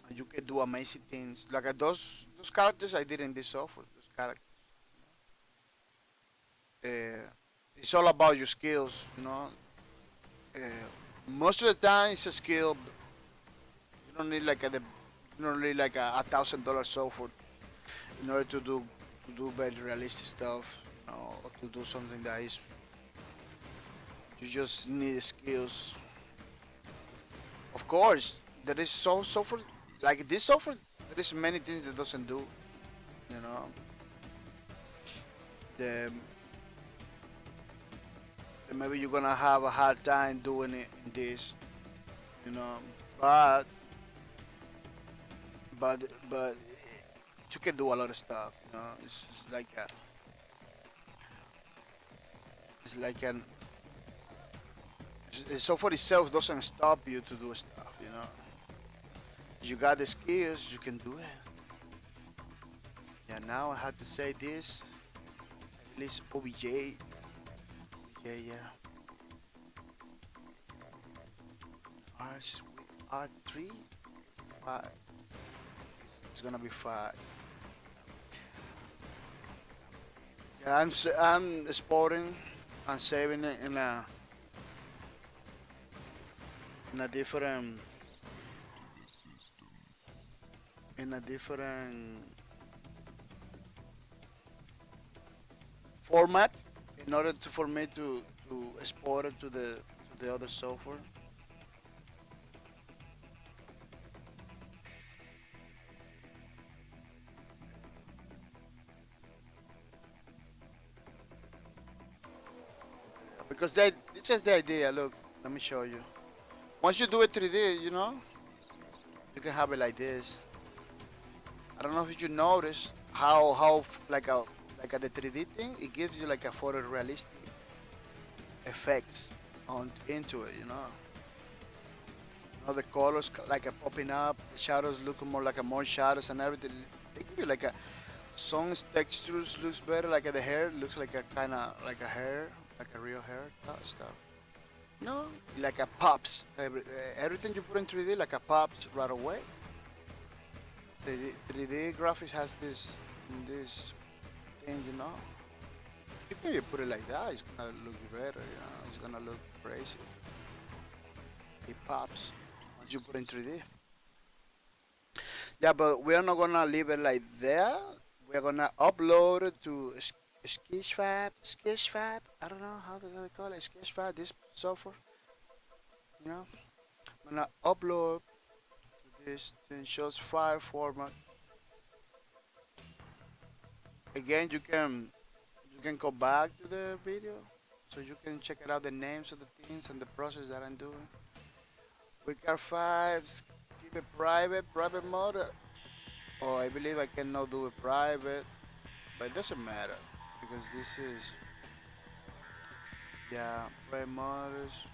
and you can do amazing things like those characters I did in this software. Those characters. It's all about your skills. You know, uh, most of the time it's a skill. You don't need like you don't need like a $1,000 software in order to do very realistic stuff, you know, or to do something that is you just need skills. Of course, there is software like this software. There is many things that doesn't do. You know, the, maybe you're gonna have a hard time doing it in this. You know, but but you can do a lot of stuff. You know, it's like an The software itself doesn't stop you to do stuff. You know, you got the skills, you can do it. Yeah. Now I had to say this. At least OBJ. Yeah, yeah. R R3 5. It's gonna be 5. Yeah, I'm exporting and saving it in a different in a different format in order to for me to export it to the other software. Because it's just the idea. Look, let me show you. Once you do it 3D, you know, you can have it like this. I don't know if you notice how like a the 3D thing, it gives you like a photorealistic effects on into it. You know the colors like a popping up, the shadows look more like a more shadows and everything. They give you like a some textures looks better. Like the hair looks like a kind of like a hair, like a real hair stuff. No, like a pops. Everything you put in 3D like a pops right away. The 3D graphics has this thing, you know. You can even put it like that. It's gonna look better, you know. It's gonna look crazy. It pops once you put it in 3D. Yeah, but we are not gonna leave it like there. We're gonna upload it to Sketchfab. Sketchfab. I don't know how they call it. Sketchfab. This software. You know. I'm gonna upload to this thing shows file format. Again, you can go back to the video so you can check it out the names of the things and the process that I'm doing. We got 5. Keep it private mode. Oh, I believe I cannot do it private, but it doesn't matter because this is, yeah, private modes.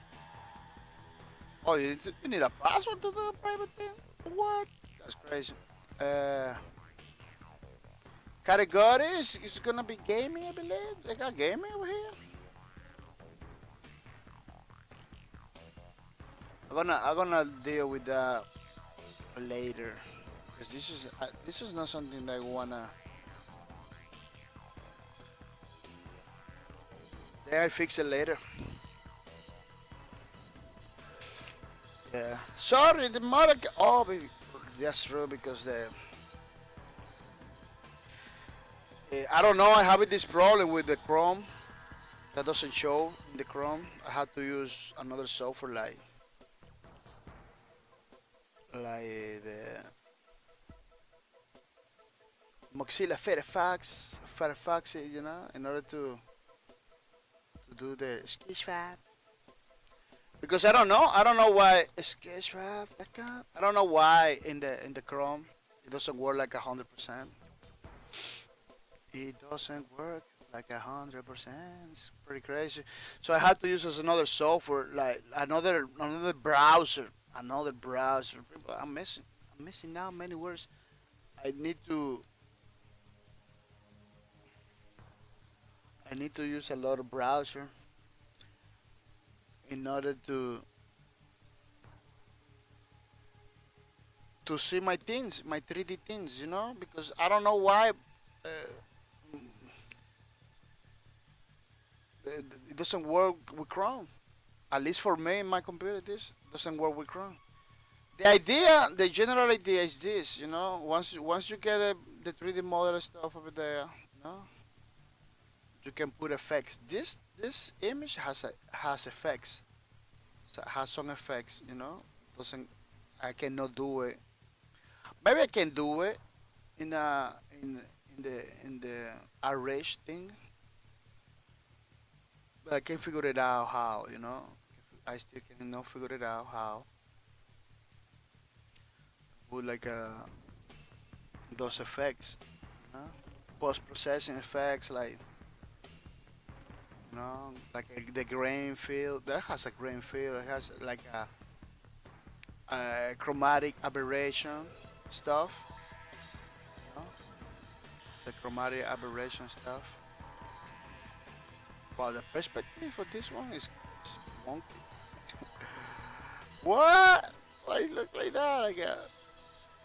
Oh, you need a password to do a private thing? What? That's crazy. Uh, Categories is gonna be gaming, I believe. They got gaming over here. I'm gonna deal with that later because this is not something that I wanna. Yeah, I fix it later. Yeah. Sorry, the mother. Oh, that's true because I don't know. I have this problem with the Chrome that doesn't show in the Chrome. I had to use another software like the Mozilla Firefox, you know, in order to do the Sketchfab. Because I don't know why Sketchfab.com. I don't know why in the Chrome it doesn't work like 100%. It doesn't work like 100%. It's pretty crazy. So I had to use as another software, like another browser, another browser. I'm missing now many words. I need to I need to use a lot of browser in order to see my things, my 3D things, you know, because I don't know why it doesn't work with Chrome. At least for me, in my computer, this doesn't work with Chrome. The general idea is this, you know. Once you get the 3D model stuff over there, you know, you can put effects. This image has effects, so has some effects, you know. Doesn't I cannot do it. Maybe I can do it in a in the arrange thing, but I can't figure it out how, you know. I still cannot figure it out how put like those effects, you know? Post processing effects like You know, like the grain field. That has a grain field. It has like a chromatic aberration stuff. You know, the chromatic aberration stuff. Well, the perspective for this one is wonky. What? Why it look like that? Like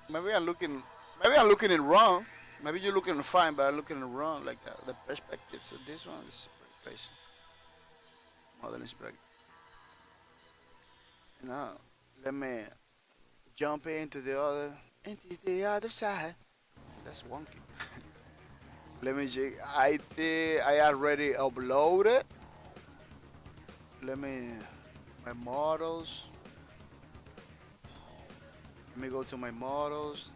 maybe I'm looking. Maybe I'm looking it wrong. Maybe you're looking fine, but I'm looking it wrong. Like the perspective. So this one is pretty crazy. Modern perspective. You know, let me jump into the other side. That's wonky. Let me check. I think I already uploaded. Let me my models. Let me go to my models.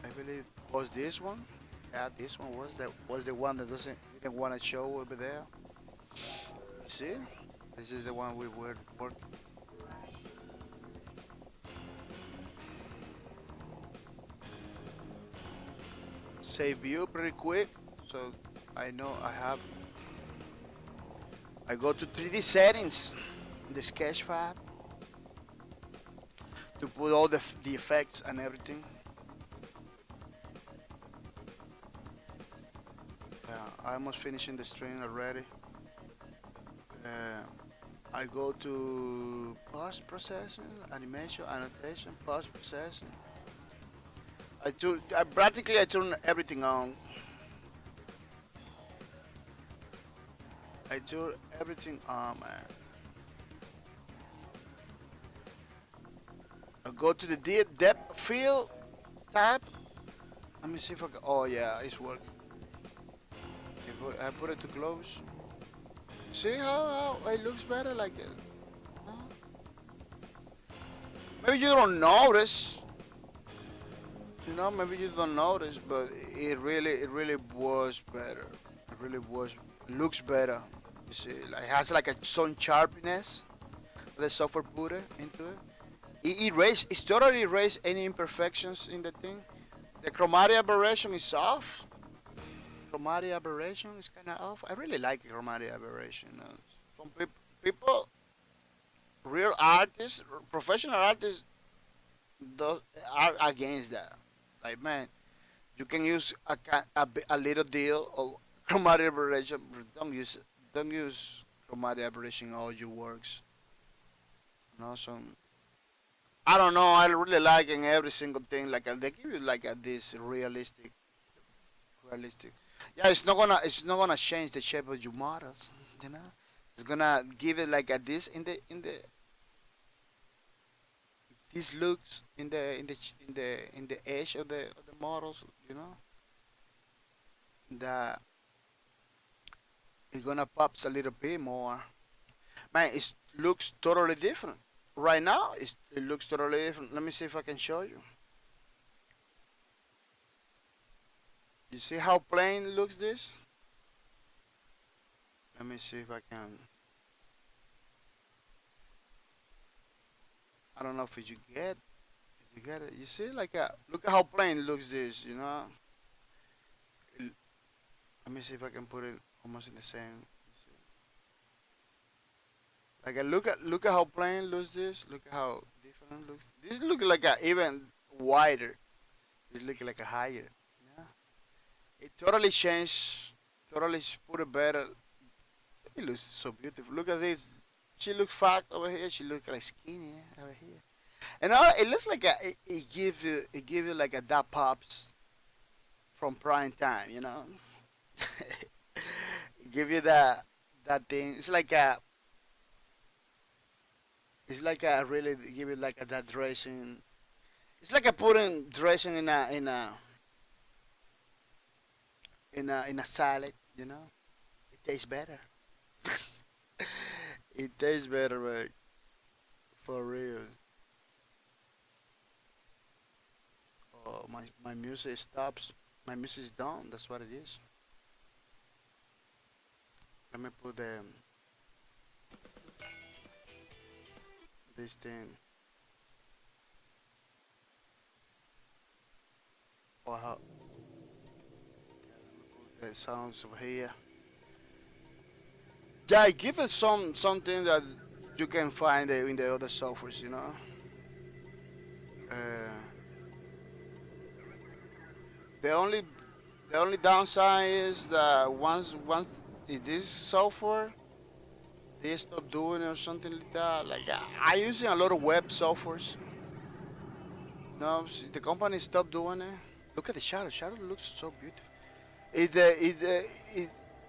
I believe was this one. Yeah, this one was the one that didn't want to show over there. See, this is the one we were working. Save view pretty quick, so I know I have. I go to 3D settings, the sketch file, to put all the effects and everything. I'm almost finishing the stream already. I go to post processing, animation, annotation, post processing. I turn everything on. I turn everything on, man. I go to the depth field tab. Let me see if I can. Oh yeah, it's working. I put it to close. See how it looks better like it? Huh? Maybe you don't notice. You know, maybe you don't notice, but it really was better. It really was looks better. You see, like, it has like a some sharpness. The software put it into it. It's totally erased any imperfections in the thing. The chromatic aberration is off. Chromatic aberration is kind of off. I really like chromatic aberration. Some people, real artists, professional artists, those are against that. Like, man, you can use a little deal of chromatic aberration. But don't use chromatic aberration in all your works. Some I don't know. I really like in every single thing. Like they give you like this realistic. Yeah, it's not gonna change the shape of your models. You know, it's gonna give it like a this in the these looks in the edge of the models. You know, that it's gonna pops a little bit more. Man, it looks totally different. Right now, it looks totally different. Let me see if I can show you. You see how plain looks this? Let me see if I can. I don't know if you get. If you get it, you see, like look at how plain looks this. You know. Let me see if I can put it almost in the same. Like look at how plain looks this. Look at how different it looks. This look like a even wider. It look like a higher. Yeah. It totally changed. Totally put it better. It looks so beautiful. Look at this. She look fat over here. She look like skinny over here. And it looks like it give you like a that pops from prime time. You know. It give you that thing. It's like a really give you like that dressing. It's like a putting dressing in a salad. You know. It tastes better. It tastes better, but for real. Oh, my music stops. My music is done. That's what it is. Let me put this thing. Oh, the sounds over here. Yeah, give us something that you can find in the other softwares, you know. Uh, the only the only downside is that once in this software they stop doing it or something like that. Like I using a lot of web softwares. No, the company stopped doing it. Look at the shadow. Shadow looks so beautiful.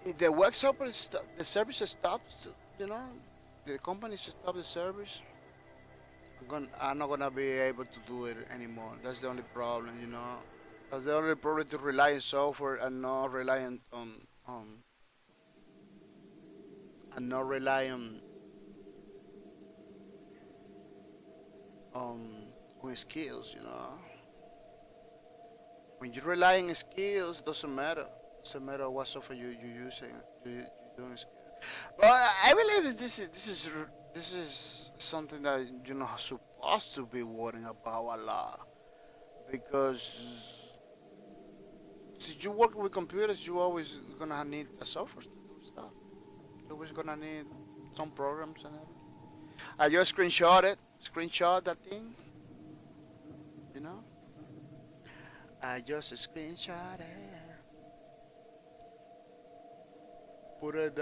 If the web software the service stops, you know, the company should stop the service. I'm not gonna be able to do it anymore. That's the only problem, you know. That's the only problem to rely on software and not relying on and not rely on on skills, you know. When you rely on skills, doesn't matter. Doesn't matter what software you using. You doing skills. But I believe that this is something that you're not supposed to be worrying about a lot because since you work with computers, you always gonna need a software to do stuff. You're always gonna need some programs and everything. I just screenshot that thing, you know. I just screenshot it, put it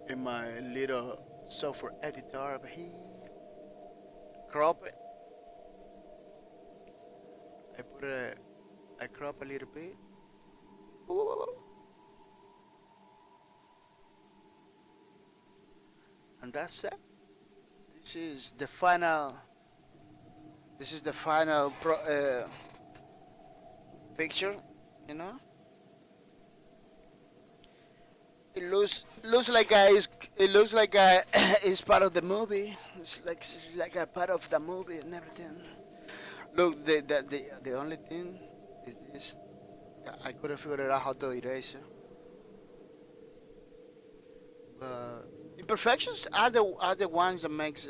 in my little software editor over here, crop it. I crop a little bit. And that's it. This is the final. This is the final picture. You know, it looks like it looks like it's part of the movie. It's like a part of the movie and everything. Look, the only thing is this. I couldn't figure out how to erase it. But imperfections are the ones that makes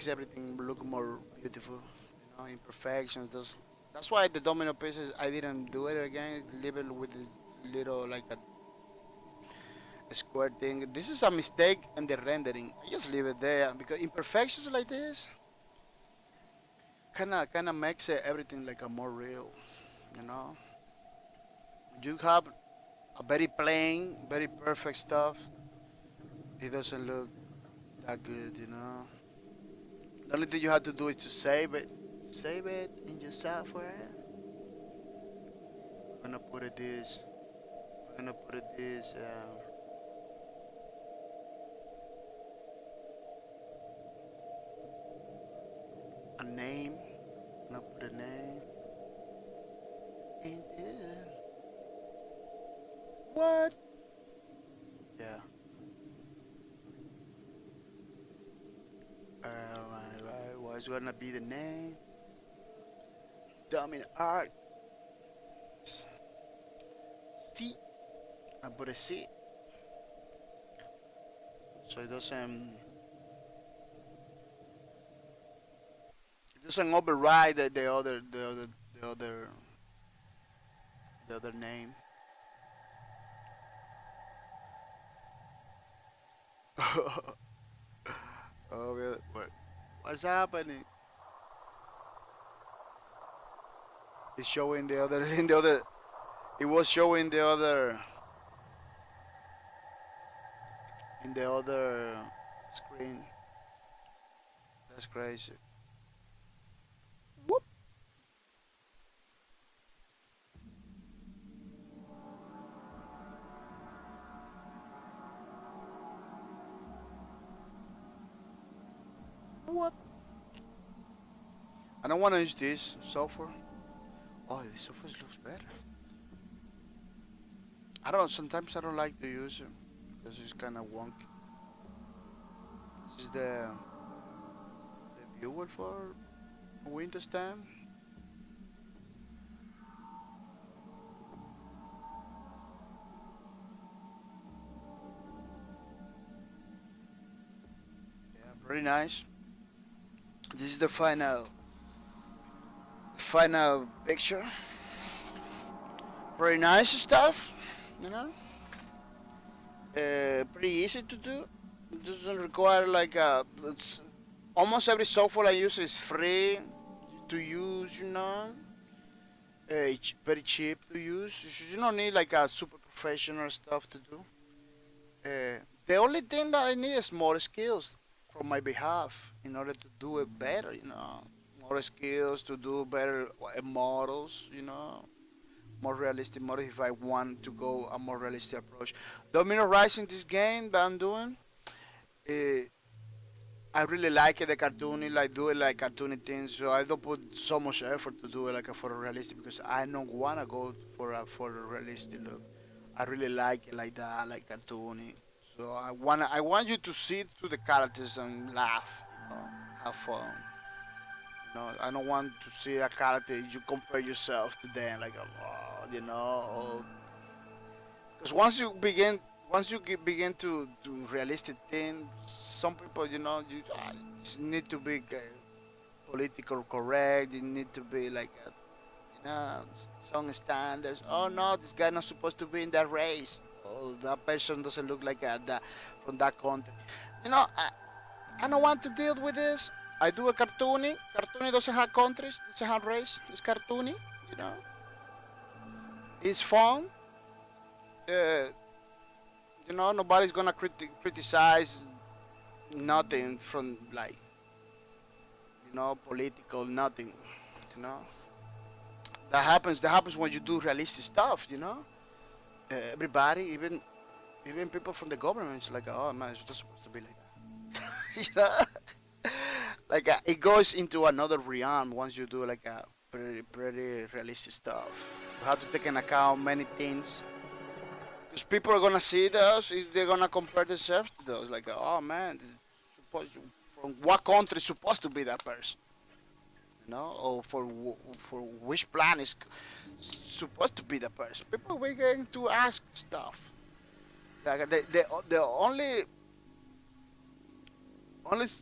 everything look more beautiful. You know, imperfections. That's why the domino pieces I didn't do it again. Leave it with the little like a square thing. This is a mistake in the rendering. I just leave it there because imperfections like this kind of makes everything like a more real. You know, you have a very plain, very perfect stuff. It doesn't look that good, you know. The only thing you have to do is to save it in your software. I'm gonna put it this. I'm gonna put it this. A name. I'm gonna put a name. Into what? Yeah. Alright, what's gonna be the name? Dominant art. C. I put a C. So it doesn't override the other name. Oh, really? What's happening? It's showing the other in the other. It was showing the other in the other screen. That's crazy. Whoop. What? I don't want to use this software. Oh, this software looks better. I don't. Sometimes I don't like to use it because it's kind of wonky. This is the viewer for Windows 10. Yeah, pretty nice. This is the final picture. Pretty nice stuff. You know, pretty easy to do. It doesn't require like it's almost every software I use is free to use. You know, it's very cheap to use. You don't need like a super professional stuff to do. The only thing that I need is more skills from my behalf in order to do it better. You know, more skills to do better models. You know, more realistic models if I want to go a more realistic approach. Domino Rising, this game that I'm doing, uh, I really like it, the cartoony, like do it like cartoony things. So I don't put so much effort to do it like a photorealistic because I don't wanna go for a photorealistic look. I really like it like that, like cartoony. So I want you to see through the characters and laugh, you know, have fun. No, I don't want to see a character you compare yourself to them like, oh, you know, because once you begin to realistic things, some people, you know, you just need to be political correct. You need to be like, you know, some standards. Oh no, this guy not supposed to be in that race. Oh, that person doesn't look like that from that country. You know, I don't want to deal with this. I do a cartoony. Cartoony doesn't have countries, doesn't have race. It's cartoony, you know. It's fun. Uh, you know, nobody's gonna criticize nothing from like, you know, political nothing. You know, that happens. That happens when you do realistic stuff. You know, everybody, even people from the government, it's like, oh man, it's not supposed to be like that. You know, like it goes into another realm once you do like a pretty realistic stuff. You have to take into account many things because people are gonna see those. If they're gonna compare themselves to those, like, oh man, supposed from what country is supposed to be that person, you know, or for which plan is supposed to be the person. People are going to ask stuff. Like the only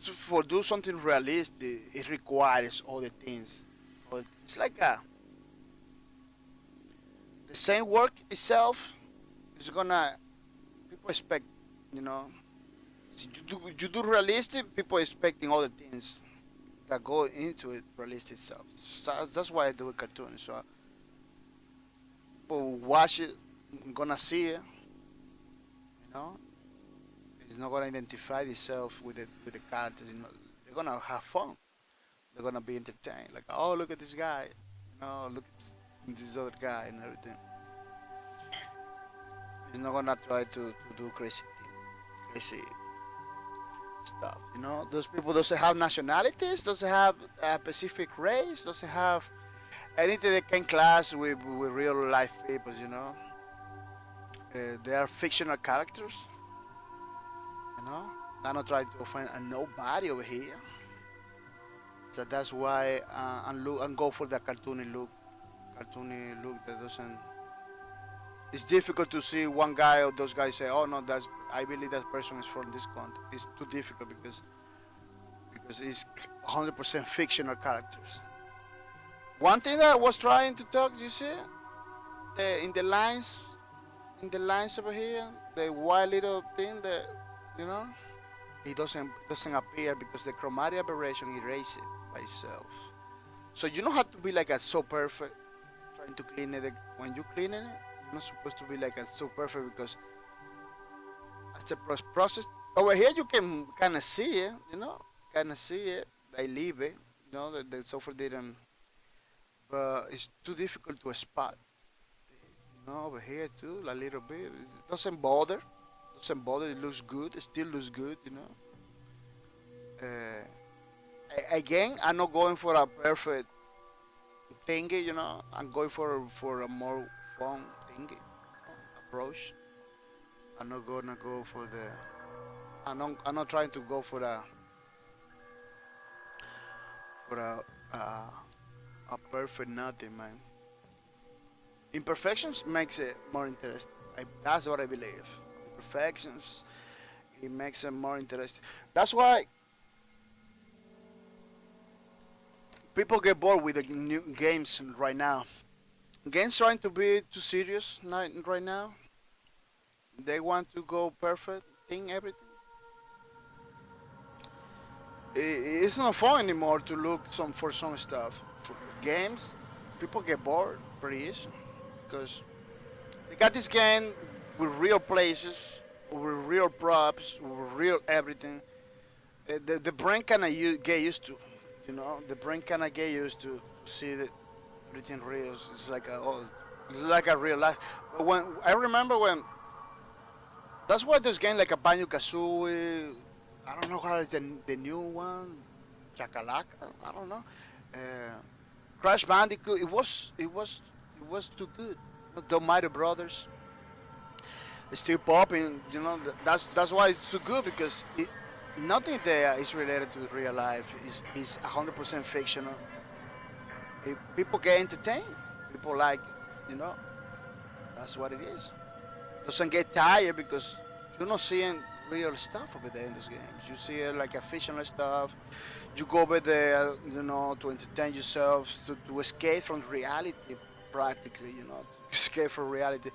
for do something realistic, it requires all the things. But it's like the same work itself is gonna people expect, you know. You do realistic, people expecting all the things that go into it realistic itself. So that's why I do a cartoon. So people watch it, gonna see it, you know. It's not gonna identify itself with the characters. You know, they're gonna have fun. They're gonna be entertained. Like, oh, look at this guy. You know, look at this other guy and everything. He's not gonna try to do crazy stuff. You know, those people doesn't have nationalities, doesn't have a specific race, doesn't have anything they can class with real life people. You know, they are fictional characters. You know, I'm not trying to offend nobody over here. So that's why I'm go for the cartoony look. Cartoony look that doesn't. It's difficult to see one guy or those guys say, "Oh no, that's I believe that person is from this country." It's too difficult because it's 100% fictional characters. One thing that I was trying to talk, you see, in the lines over here, the white little thing that you know, it doesn't appear because the chromatic aberration erases it by itself. So you don't have to be like a so perfect trying to clean it. When you clean it, you're not supposed to be like a so perfect because as the process over here you can kind of see it, you know, kind of see it. They leave it, you know, the software didn't, but it's too difficult to spot. You know, over here too, a little bit. It doesn't bother. Doesn't bother. It looks good. It still looks good, you know. Again, I'm not going for a perfect thingy, you know. I'm going for a more fun thingy approach. I'm not gonna go for the. I'm not trying to go for a perfect nothing, man. Imperfections makes it more interesting. That's what I believe. Imperfections, it makes it more interesting. That's why people get bored with the new games right now. Games trying to be too serious right now. They want to go perfect thing everything. It's not fun anymore to look some for some stuff. For games, people get bored pretty easy because they got this game with real places, with real props, with real everything. The brain kind of get used to, the brain kind of get used to see that everything real. It's like a real life. But when I remember when that's why those games like a Banjo Kazooie, I don't know how is the new one, Chakalaka, I don't know. Uh, Crash Bandicoot, it was too good. The Mighty Brothers, it's still popping. That's why it's too good because nothing there is related to real life. Is 100% fictional. People get entertained. People like it. That's what it is. Doesn't get tired because you're not seeing real stuff over there in those games. You see like a fictional stuff. You go over there, to entertain yourself, to escape from reality, practically, escape from reality.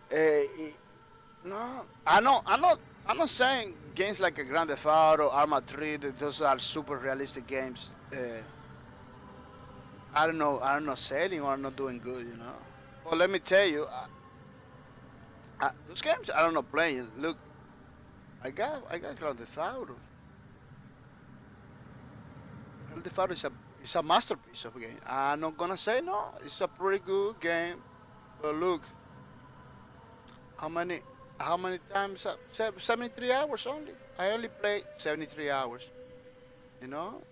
It, no, I'm not saying games like a Grand Theft Auto, Arma 3, those are super realistic games. I don't know, I'm not selling or I'm not doing good. Well, let me tell you, those games I don't know playing. Look, I got Grand Theft Auto. Grand Theft Auto is a masterpiece of a game. I'm not gonna say no. It's a pretty good game. But look, how many how many times? 73 hours only. I only play 73 hours.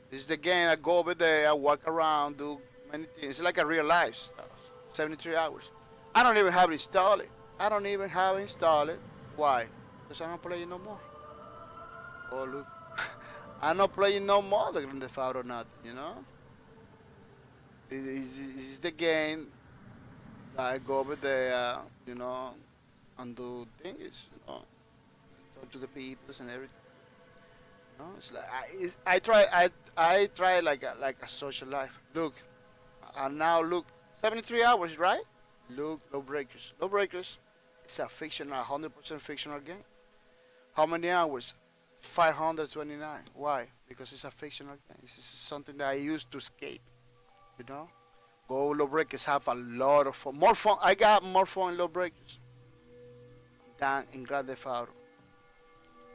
This is the game. I go over there. I walk around, do many things. It's like a real life stuff. 73 hours. I don't even have it installed. I don't even have it installed. Why? Because I'm not playing no more. Oh look, I'm not playing no more the Grand Theft Auto nothing. It's the game that I go over there. And do things. Talk to the people and everything. It's like I try like a social life. Look, and now look, 73 hours, right? Look, Lawbreakers. Lawbreakers, it's a fictional, 100% fictional game. How many hours? 529. Why? Because it's a fictional game. It's something that I use to escape. You know. Go Lawbreakers have a lot of fun. More fun. I got more fun in Lawbreakers than in Grand Theft Auto.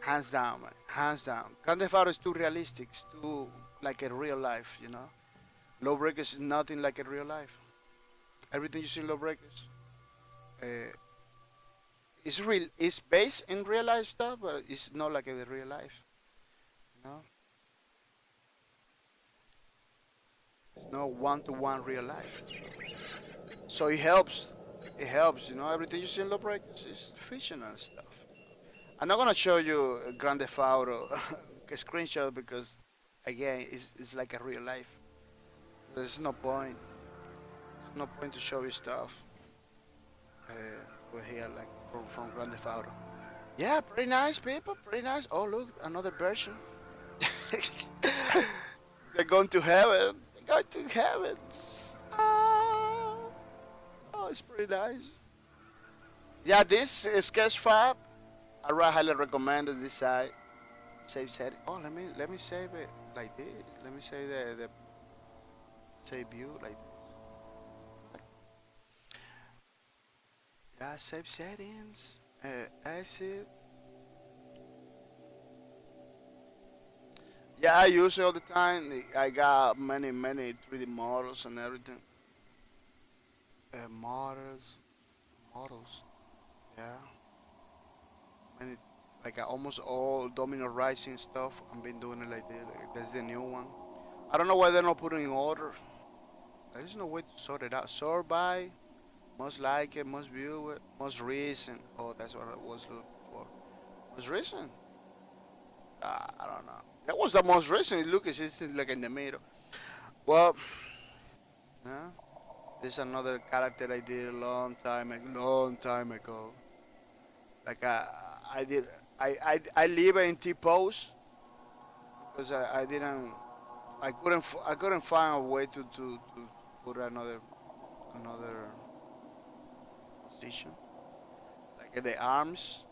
Hands down, man. Hands down. Grand Theft Auto is too realistic. It's too like a real life. Lawbreakers is nothing like a real life. Everything you see in Lawbreakers, uh, it's real. It's based in real life stuff, but it's not like a real life. You know, it's not one-to-one real life. So it helps. It helps. Everything you see in Lawbreakers is fictional stuff. I'm not gonna show you Grand Theft Auto a screenshot because again, it's like a real life. There's no point. There's no point to show you stuff. Uh, we're here like from Grand Theft Auto. Yeah, pretty nice people, pretty nice. Oh look, another version. They're going to heaven. They're going to heaven. Oh, it's pretty nice. Yeah, this is Sketchfab. I highly recommend this site. Save setting. Oh, let me save it like this. Let me save the save view like this. Yeah, save settings. Exit. Yeah, I use it all the time. I got many 3D models and everything. Models. Yeah, many like almost all Domino Rising stuff. I've been doing it like this. Like, that's the new one. I don't know why they're not putting in order. There's no way to sort it out. Sort by, most like it, most view it, most recent. Oh, that's what I was looking for. Most recent? I don't know. That was the most recent. Look, it's like in the middle. Well, yeah. This is another character I did a long time ago. Like I did, I leave it in T pose because I didn't, I couldn't find a way to put another position. Get the arms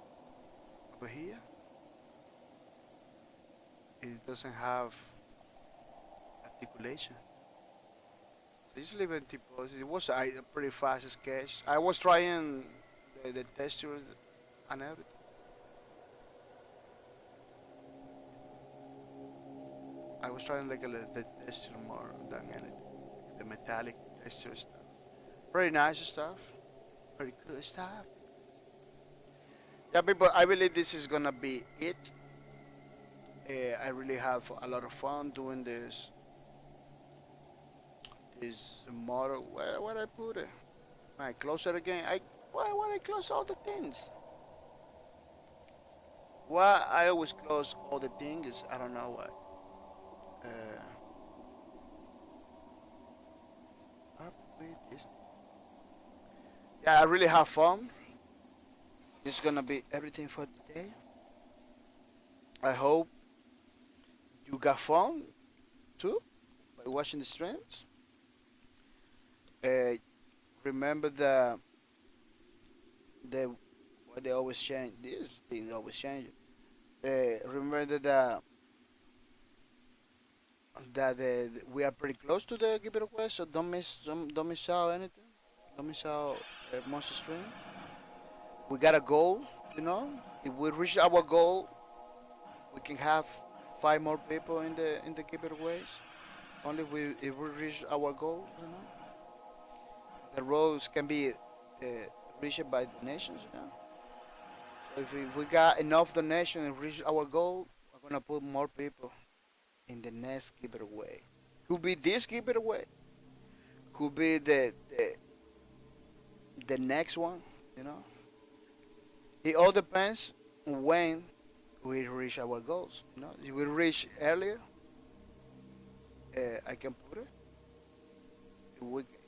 over here. It doesn't have articulation. So just leave it T-pose. It was a pretty fast sketch. I was trying the texture and everything. I was trying like the texture more than anything. The metallic texture stuff. Pretty nice stuff. Pretty good stuff. Yeah, people, I believe this is gonna be it. I really have a lot of fun doing this model. Where I put it? I close it again. Why I close all the things? Why I always close all the things? I don't know why. Up with this. Yeah, I really have fun. This is gonna be everything for today. I hope you got fun too by watching the streams. Remember the what they always change. This thing always change. Remember that we are pretty close to the giveaway, so don't miss out anything. Don't miss out monster stream. We got a goal, you know. If we reach our goal, we can have 5 more people in the giveaways. Only if we reach our goal, you know. The roads can be reached by donations, you know. So if we got enough donation and reach our goal, we're gonna put more people in the next giveaway. Could be this giveaway. Could be the next one, you know. It all depends on when we reach our goals. You know, if we reach earlier, I can put it.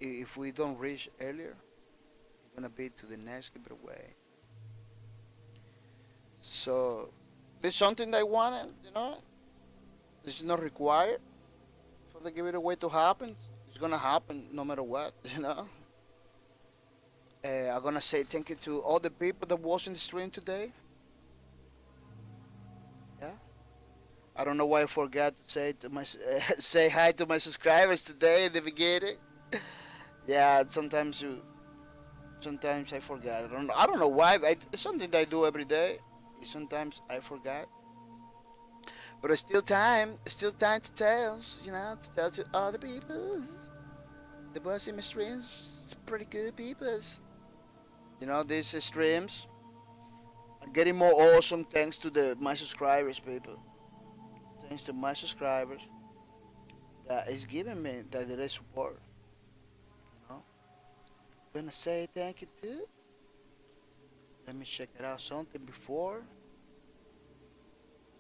If we don't reach earlier, it's gonna be to the next giveaway. So this is something that I wanted, you know. This is not required for the giveaway to happen. It's gonna happen no matter what, you know. I'm gonna say thank you to all the people that was in the stream today. Yeah. I don't know why I forgot to say to my say hi to my subscribers today in the beginning. Yeah, sometimes I forget. I don't know why. It's something that I do every day. Sometimes I forget. But it's still time. It's still time to tell. You know, to tell to other people. The boss in my streams is pretty good people. You know, these streams are getting more awesome thanks to my subscribers, people. Thanks to my subscribers that is giving me that they support. You know, I'm gonna say thank you too. Let me check it out something before.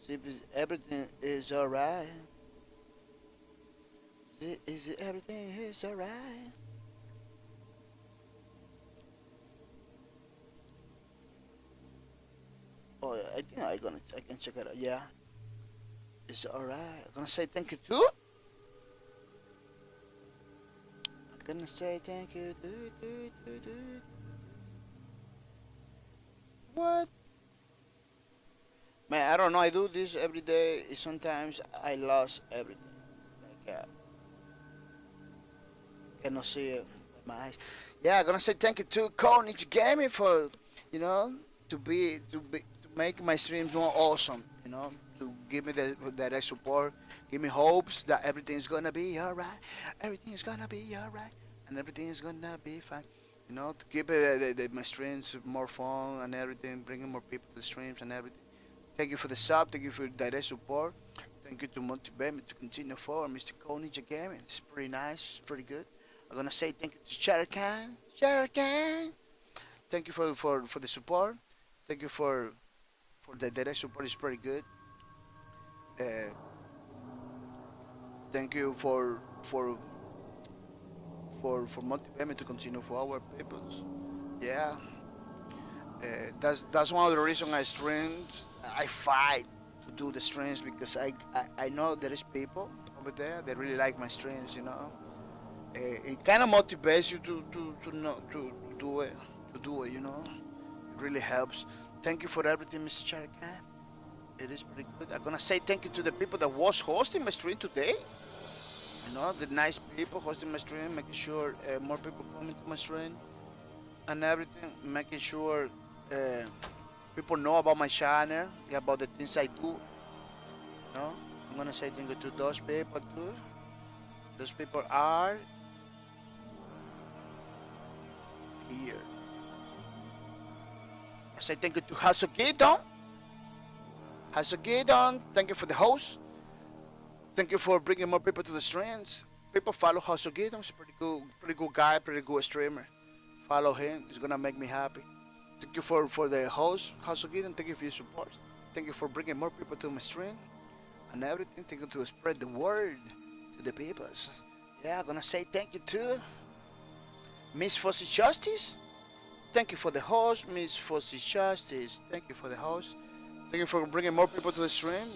See if everything is alright. Is it everything is alright? Oh, I think I can check it out. Yeah, it's alright. I'm gonna say thank you too. I'm gonna say thank you too. What? Man, I don't know. I do this every day. Sometimes I lost everything. Like cannot see it with my eyes. Yeah, I'm gonna say thank you to Carnage Gaming for, you know, to make my streams more awesome. You know, to give me that support, give me hopes that everything's gonna be alright. Everything's gonna be alright, and everything's gonna be fine. You know, to keep my streams more fun and everything, bringing more people to the streams and everything. Thank you for the sub. Thank you for direct support. Thank you to motivate me to continue forward, Mr. Ninja Gaming. It's pretty nice. It's pretty good. I'm gonna say thank you to Sharakan. Sharakan. Thank you for the support. Thank you for the direct support. It's pretty good. Uh, Thank you for motivating me to continue forward, peoples. Yeah. That's one of the reasons I streams. I fight to do the streams because I know there is people over there that really like my streams. You know, it kind of motivates you to do it. You know, really helps. Thank you for everything, Mr. Charakan. It is pretty good. I'm gonna say thank you to the people that was hosting my stream today. You know, the nice people hosting my stream, making sure more people coming to my stream and everything, making sure people know about my channel, about the things I do. You know, I'm gonna say thank you to those people too. Those people are here. I say thank you to Hasogidon. Hasogidon, thank you for the host. Thank you for bringing more people to the streams. People follow Hasogidon. He's a pretty good guy, pretty good streamer. Follow him. It's gonna make me happy. Thank you for the host, Hasogidon. Thank you for your support. Thank you for bringing more people to my stream and everything. Thank you to spread the word to the people. Yeah, I'm gonna say thank you to Miss Fossey Justice. Thank you for the host, Miss Fossey Justice. Thank you for the host. Thank you for bringing more people to the stream.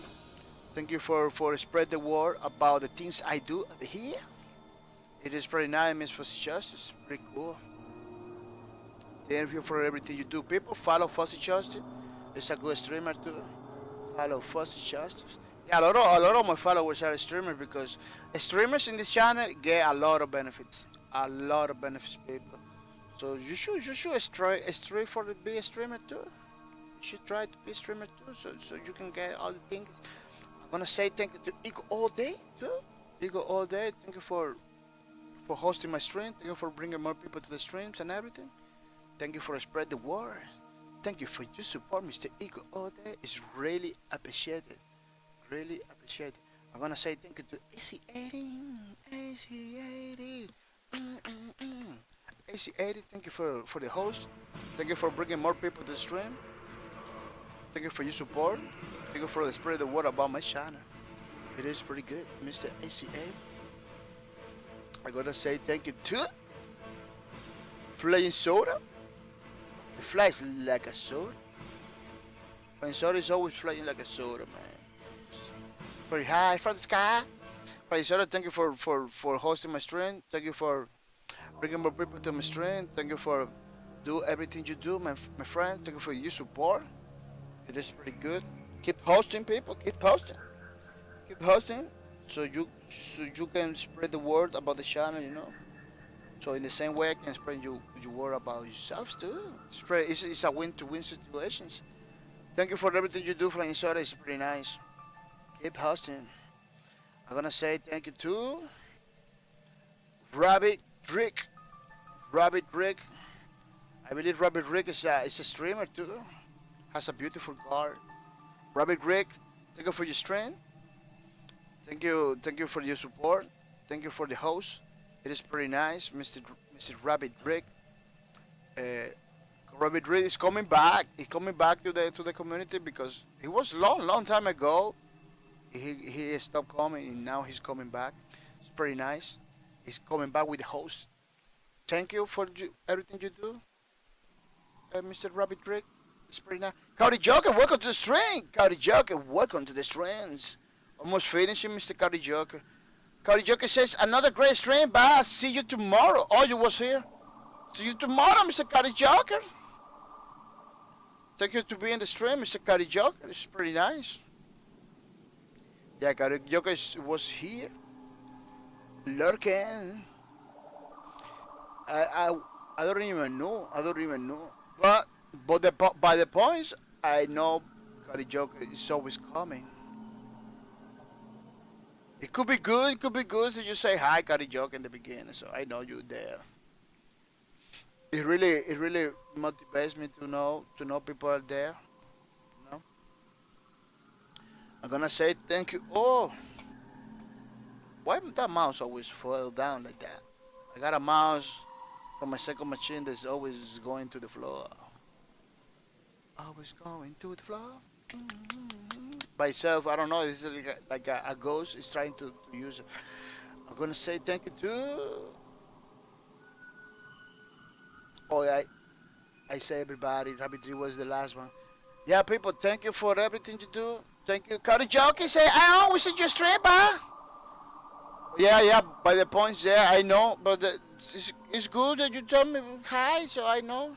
Thank you for spread the word about the things I do over here. It is pretty nice, Miss Fossey Justice. Pretty cool. Thank you for everything you do. People follow Fossey Justice. He's a good streamer too. Follow Fossey Justice. Yeah, a lot of my followers are streamers because streamers in this channel get a lot of benefits. A lot of benefits, people. So you should strive for to be a streamer too. You should try to be a streamer too, so you can get all the things. I'm gonna say thank you to Ego All Day too. Ego All Day, thank you for hosting my stream. Thank you for bringing more people to the streams and everything. Thank you for spread the word. Thank you for your support, Mr. Ego All Day. It's really appreciated. Really appreciated. I'm gonna say thank you to AC80. AC80. AC80, thank you for the host. Thank you for bringing more people to the stream. Thank you for your support. Thank you for the spread the word about my channel. It is pretty good, Mr. AC80. I'm gonna say thank you to Flying Soda. It flies like a soda. Flying Soda is always flying like a soda, man. Very high from the sky. Flying Soda, thank you for hosting my stream. Thank you for bringing more people to my stream. Thank you for do everything you do, my friend. Thank you for your support. It is pretty good. Keep hosting, people. Keep hosting. Keep hosting, so you can spread the word about the channel. You know. So in the same way, I can spread your word about yourselves too. Spread. It's a win-to-win situations. Thank you for everything you do, Flying Soda. It's pretty nice. Keep hosting. I'm gonna say thank you to Rabbit Rick. Rabbit Rick. I believe Rabbit Rick is a streamer too. Has a beautiful car. Rabbit Rick, thank you for your stream. Thank you for your support. Thank you for the host. It is pretty nice, Mr. Rabbit Rick. Rabbit Rick is coming back. He's coming back to the community because he was long time ago. He stopped coming and now he's coming back. It's pretty nice. He's coming back with the host. Thank you for everything you do, Mr. Rabbit Rick. It's pretty nice. Cowdy Joker, welcome to the stream. Cowdy Joker, welcome to the streams. Almost finishing, Mr. Cowdy Joker. Cowdy Joker says, another great stream, bye. See you tomorrow. Oh, you was here. See you tomorrow, Mr. Cowdy Joker. Thank you to be in the stream, Mr. Cowdy Joker. It's pretty nice. Yeah, Cowdy Joker was here. Lurking. I don't even know. But by the points, I know Cowdy Joker is always coming. It could be good. So you say hi, Cowdy Joker, in the beginning, so I know you're there. It really motivates me to know people are there. You know. I'm gonna say thank you. Oh, why that mouse always fall down like that? I got a mouse from my second machine that's always going to the floor. Always going to the floor. By itself, I don't know. It's like a ghost is trying to use it. I'm gonna say thank you to. Oh, I say everybody. Rabbit Tree was the last one. Yeah, people, thank you for everything you do. Thank you. Cowdy Jockey say, I always see your stream, huh? Yeah, by the points, yeah, I know. But it's good that you tell me hi, so I know.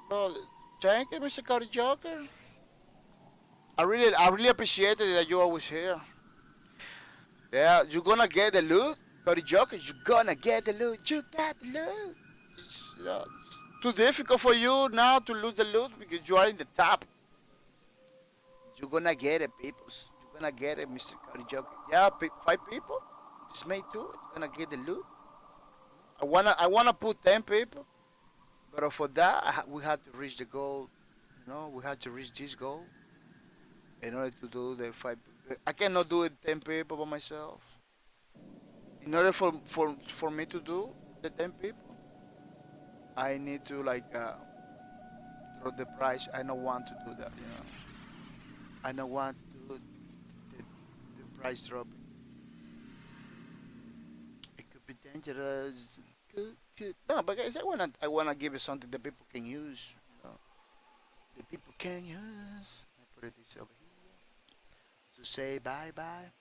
Well, thank you, Mr. Cody Joker. I really appreciate it that you always here. Yeah, you're gonna get the loot, Cody Joker. You're gonna get the loot. You got the loot. It's too difficult for you now to lose the loot because you are in the top. You're gonna get it, peoples. You're gonna get it, Mr. Cody Joker. Yeah, 5 people. Just made 2. It's gonna get the loot. I wanna put 10 people, but for that we had to reach the goal. We had to reach this goal in order to do the 5. I cannot do it 10 people by myself. In order for me to do the 10 people, I need to like drop the price. I don't want to do that. I don't want to do the price drop. It could be dangerous. Could. No, but guys, I wanna give you something that people can use. The people can use. I put it this over here to say bye bye.